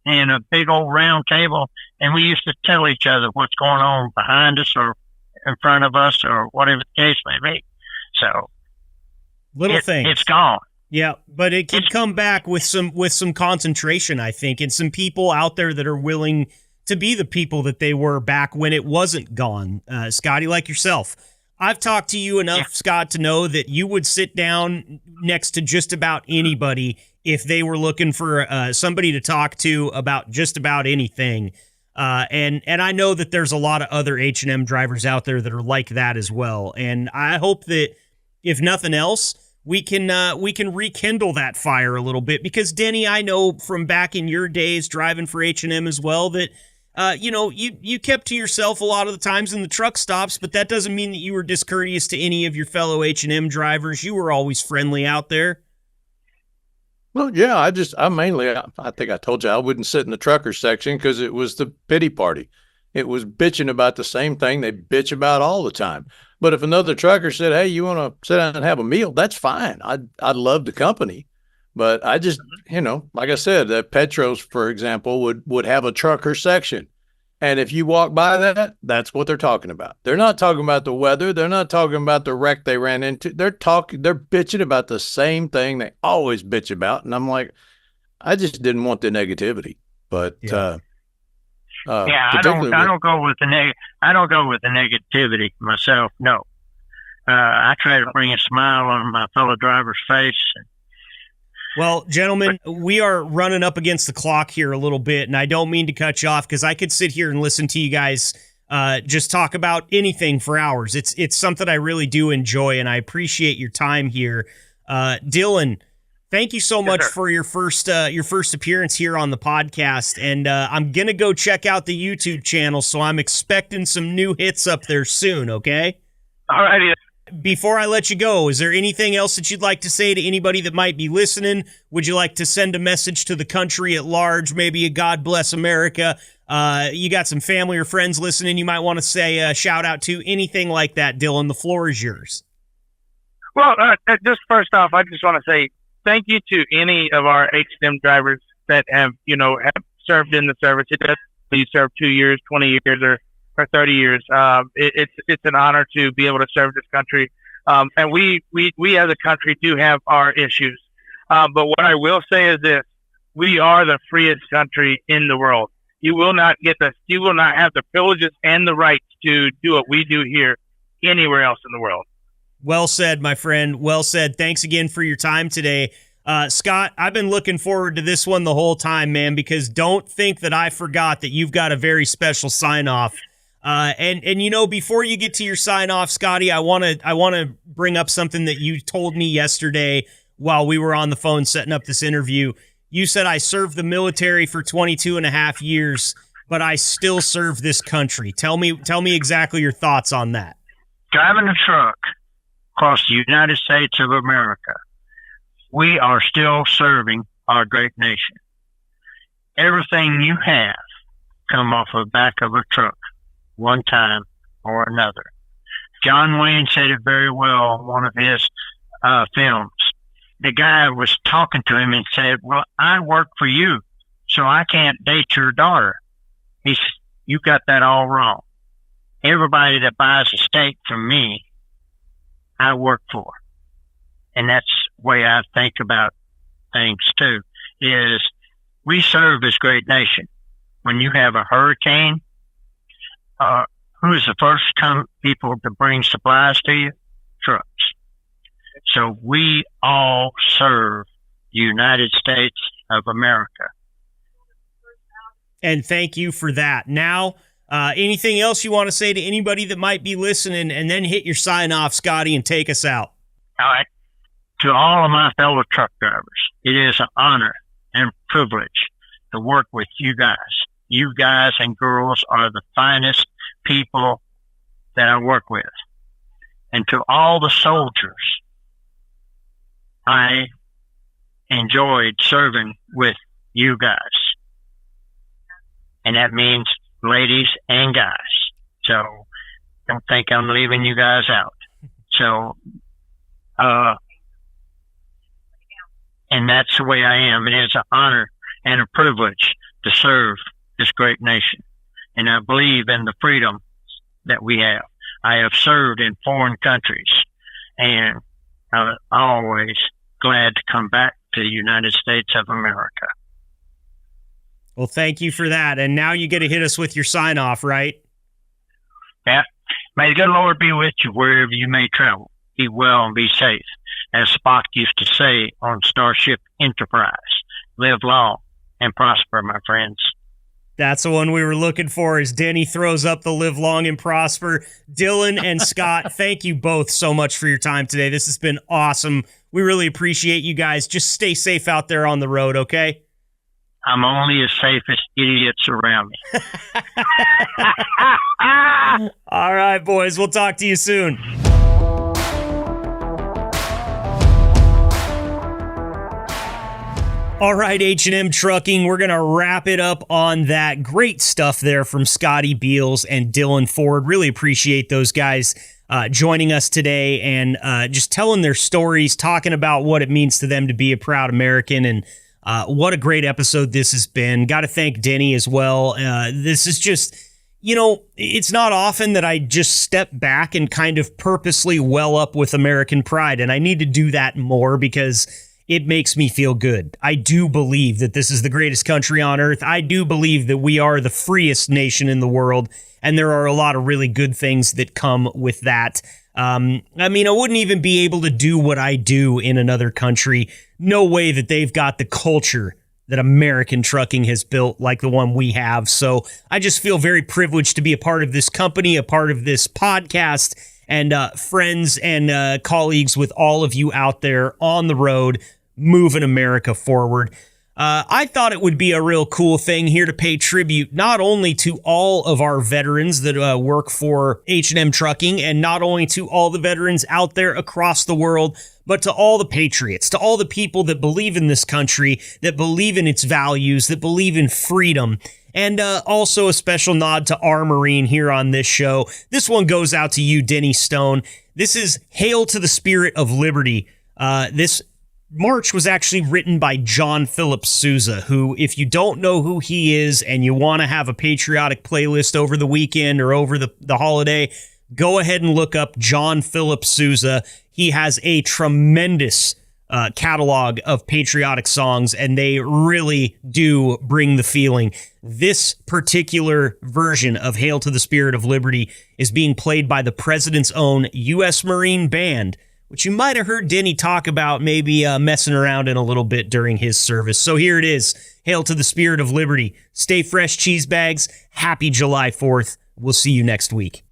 in a big old round table, and we used to tell each other what's going on behind us or in front of us or whatever the case may be. So little things. It's gone. Yeah, but it can come back with some concentration, I think, and some people out there that are willing to be the people that they were back when it wasn't gone. Scotty, like yourself. I've talked to you enough, Scott, to know that you would sit down next to just about anybody if they were looking for somebody to talk to about just about anything. And I know that there's a lot of other H&M drivers out there that are like that as well. And I hope that, if nothing else, we can rekindle that fire a little bit, because Denny, I know from back in your days driving for H&M as well that you kept to yourself a lot of the times in the truck stops, but that doesn't mean that you were discourteous to any of your fellow H&M drivers. You were always friendly out there. Well, yeah, I think I told you I wouldn't sit in the trucker section because it was the pity party. It was bitching about the same thing they bitch about all the time. But if another trucker said, hey, you want to sit down and have a meal, that's fine. I'd love the company. But I just, like I said, Petros, for example, would have a trucker section. And if you walk by that, that's what they're talking about. They're not talking about the weather. They're not talking about the wreck they ran into. They're bitching about the same thing they always bitch about. And I'm like, I just didn't want the negativity. But I don't go with the negativity myself. No, I try to bring a smile on my fellow driver's face. Well, gentlemen, we are running up against the clock here a little bit, and I don't mean to cut you off because I could sit here and listen to you guys just talk about anything for hours. It's something I really do enjoy, and I appreciate your time here. Dylan, thank you so much for your first appearance here on the podcast, and I'm gonna go check out the YouTube channel, so I'm expecting some new hits up there soon. Okay. All righty. Before I let you go, is there anything else that you'd like to say to anybody that might be listening? Would you like to send a message to the country at large? Maybe a God bless America. You got some family or friends listening you might want to say a shout out to, anything like that, Dylan. The floor is yours. Well, just first off, I just want to say thank you to any of our H&M drivers that have served in the service. It doesn't you serve 2 years, 20 years, or 30 years. It's an honor to be able to serve this country. And we as a country do have our issues. But what I will say is this: we are the freest country in the world. You will not have the privileges and the rights to do what we do here anywhere else in the world. Well said, my friend. Well said. Thanks again for your time today. Scott, I've been looking forward to this one the whole time, man, because don't think that I forgot that you've got a very special sign-off. And before you get to your sign-off, Scotty, I want to bring up something that you told me yesterday while we were on the phone setting up this interview. You said, I served the military for 22 and a half years, but I still serve this country. Tell me exactly your thoughts on that. Driving a truck across the United States of America, we are still serving our great nation. Everything you have come off the back of a truck one time or another. John Wayne said it very well in one of his films. The guy was talking to him and said, well, I work for you, so I can't date your daughter. He said, you got that all wrong. Everybody that buys a steak from me, I work for. And that's the way I think about things too, is we serve this great nation. When you have a hurricane, who is the first people to bring supplies to you? Trucks. So we all serve the United States of America. And thank you for that. Now, anything else you want to say to anybody that might be listening, and then hit your sign off, Scotty, and take us out. All right. To all of my fellow truck drivers, it is an honor and privilege to work with you guys. You guys and girls are the finest people that I work with. And to all the soldiers, I enjoyed serving with you guys. And that means ladies and guys. So don't think I'm leaving you guys out. So, and that's the way I am. It is an honor and a privilege to serve this great nation. And I believe in the freedom that we have. I have served in foreign countries, and I'm always glad to come back to the United States of America. Well, thank you for that. And now you get to hit us with your sign off, right? Yeah. May the good Lord be with you wherever you may travel. Be well and be safe. As Spock used to say on Starship Enterprise, live long and prosper, my friends. That's the one we were looking for, as Denny throws up the live long and prosper. Dylan and Scott, thank you both so much for your time today. This has been awesome. We really appreciate you guys. Just stay safe out there on the road, okay? I'm only as safe as idiots around me. All right, boys. We'll talk to you soon. All right, H&M Trucking, we're going to wrap it up on that. Great stuff there from Scotty, Beals, and Dylan Ford. Really appreciate those guys joining us today and just telling their stories, talking about what it means to them to be a proud American, and what a great episode this has been. Got to thank Denny as well. This is just, it's not often that I just step back and kind of purposely well up with American pride, and I need to do that more because it makes me feel good. I do believe that this is the greatest country on earth. I do believe that we are the freest nation in the world, and there are a lot of really good things that come with that. I wouldn't even be able to do what I do in another country. No way that they've got the culture that American trucking has built like the one we have. So I just feel very privileged to be a part of this company, a part of this podcast, and friends and colleagues with all of you out there on the road moving America forward. I thought it would be a real cool thing here to pay tribute not only to all of our veterans that work for H&M Trucking, and not only to all the veterans out there across the world, but to all the patriots, to all the people that believe in this country, that believe in its values, that believe in freedom. And also a special nod to our Marine here on this show. This one goes out to you, Denny Stone. This is Hail to the Spirit of Liberty. This march was actually written by John Philips Sousa, who, if you don't know who he is and you want to have a patriotic playlist over the weekend or over the holiday, go ahead and look up John Philips Sousa. He has a tremendous catalog of patriotic songs, and they really do bring the feeling. This particular version of Hail to the Spirit of Liberty is being played by the President's own U.S. Marine Band, which you might have heard Denny talk about maybe messing around in a little bit during his service. So here it is, Hail to the Spirit of Liberty. Stay fresh, cheese bags. Happy July 4th. We'll see you next week.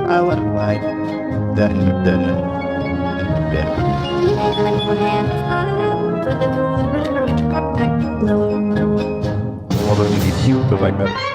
I would like that. Although you need you to like that.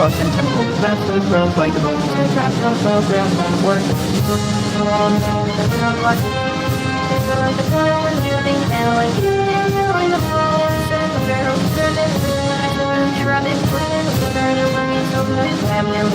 Crossing temple, that's the ground like the bones and traps on the ground on work. On the I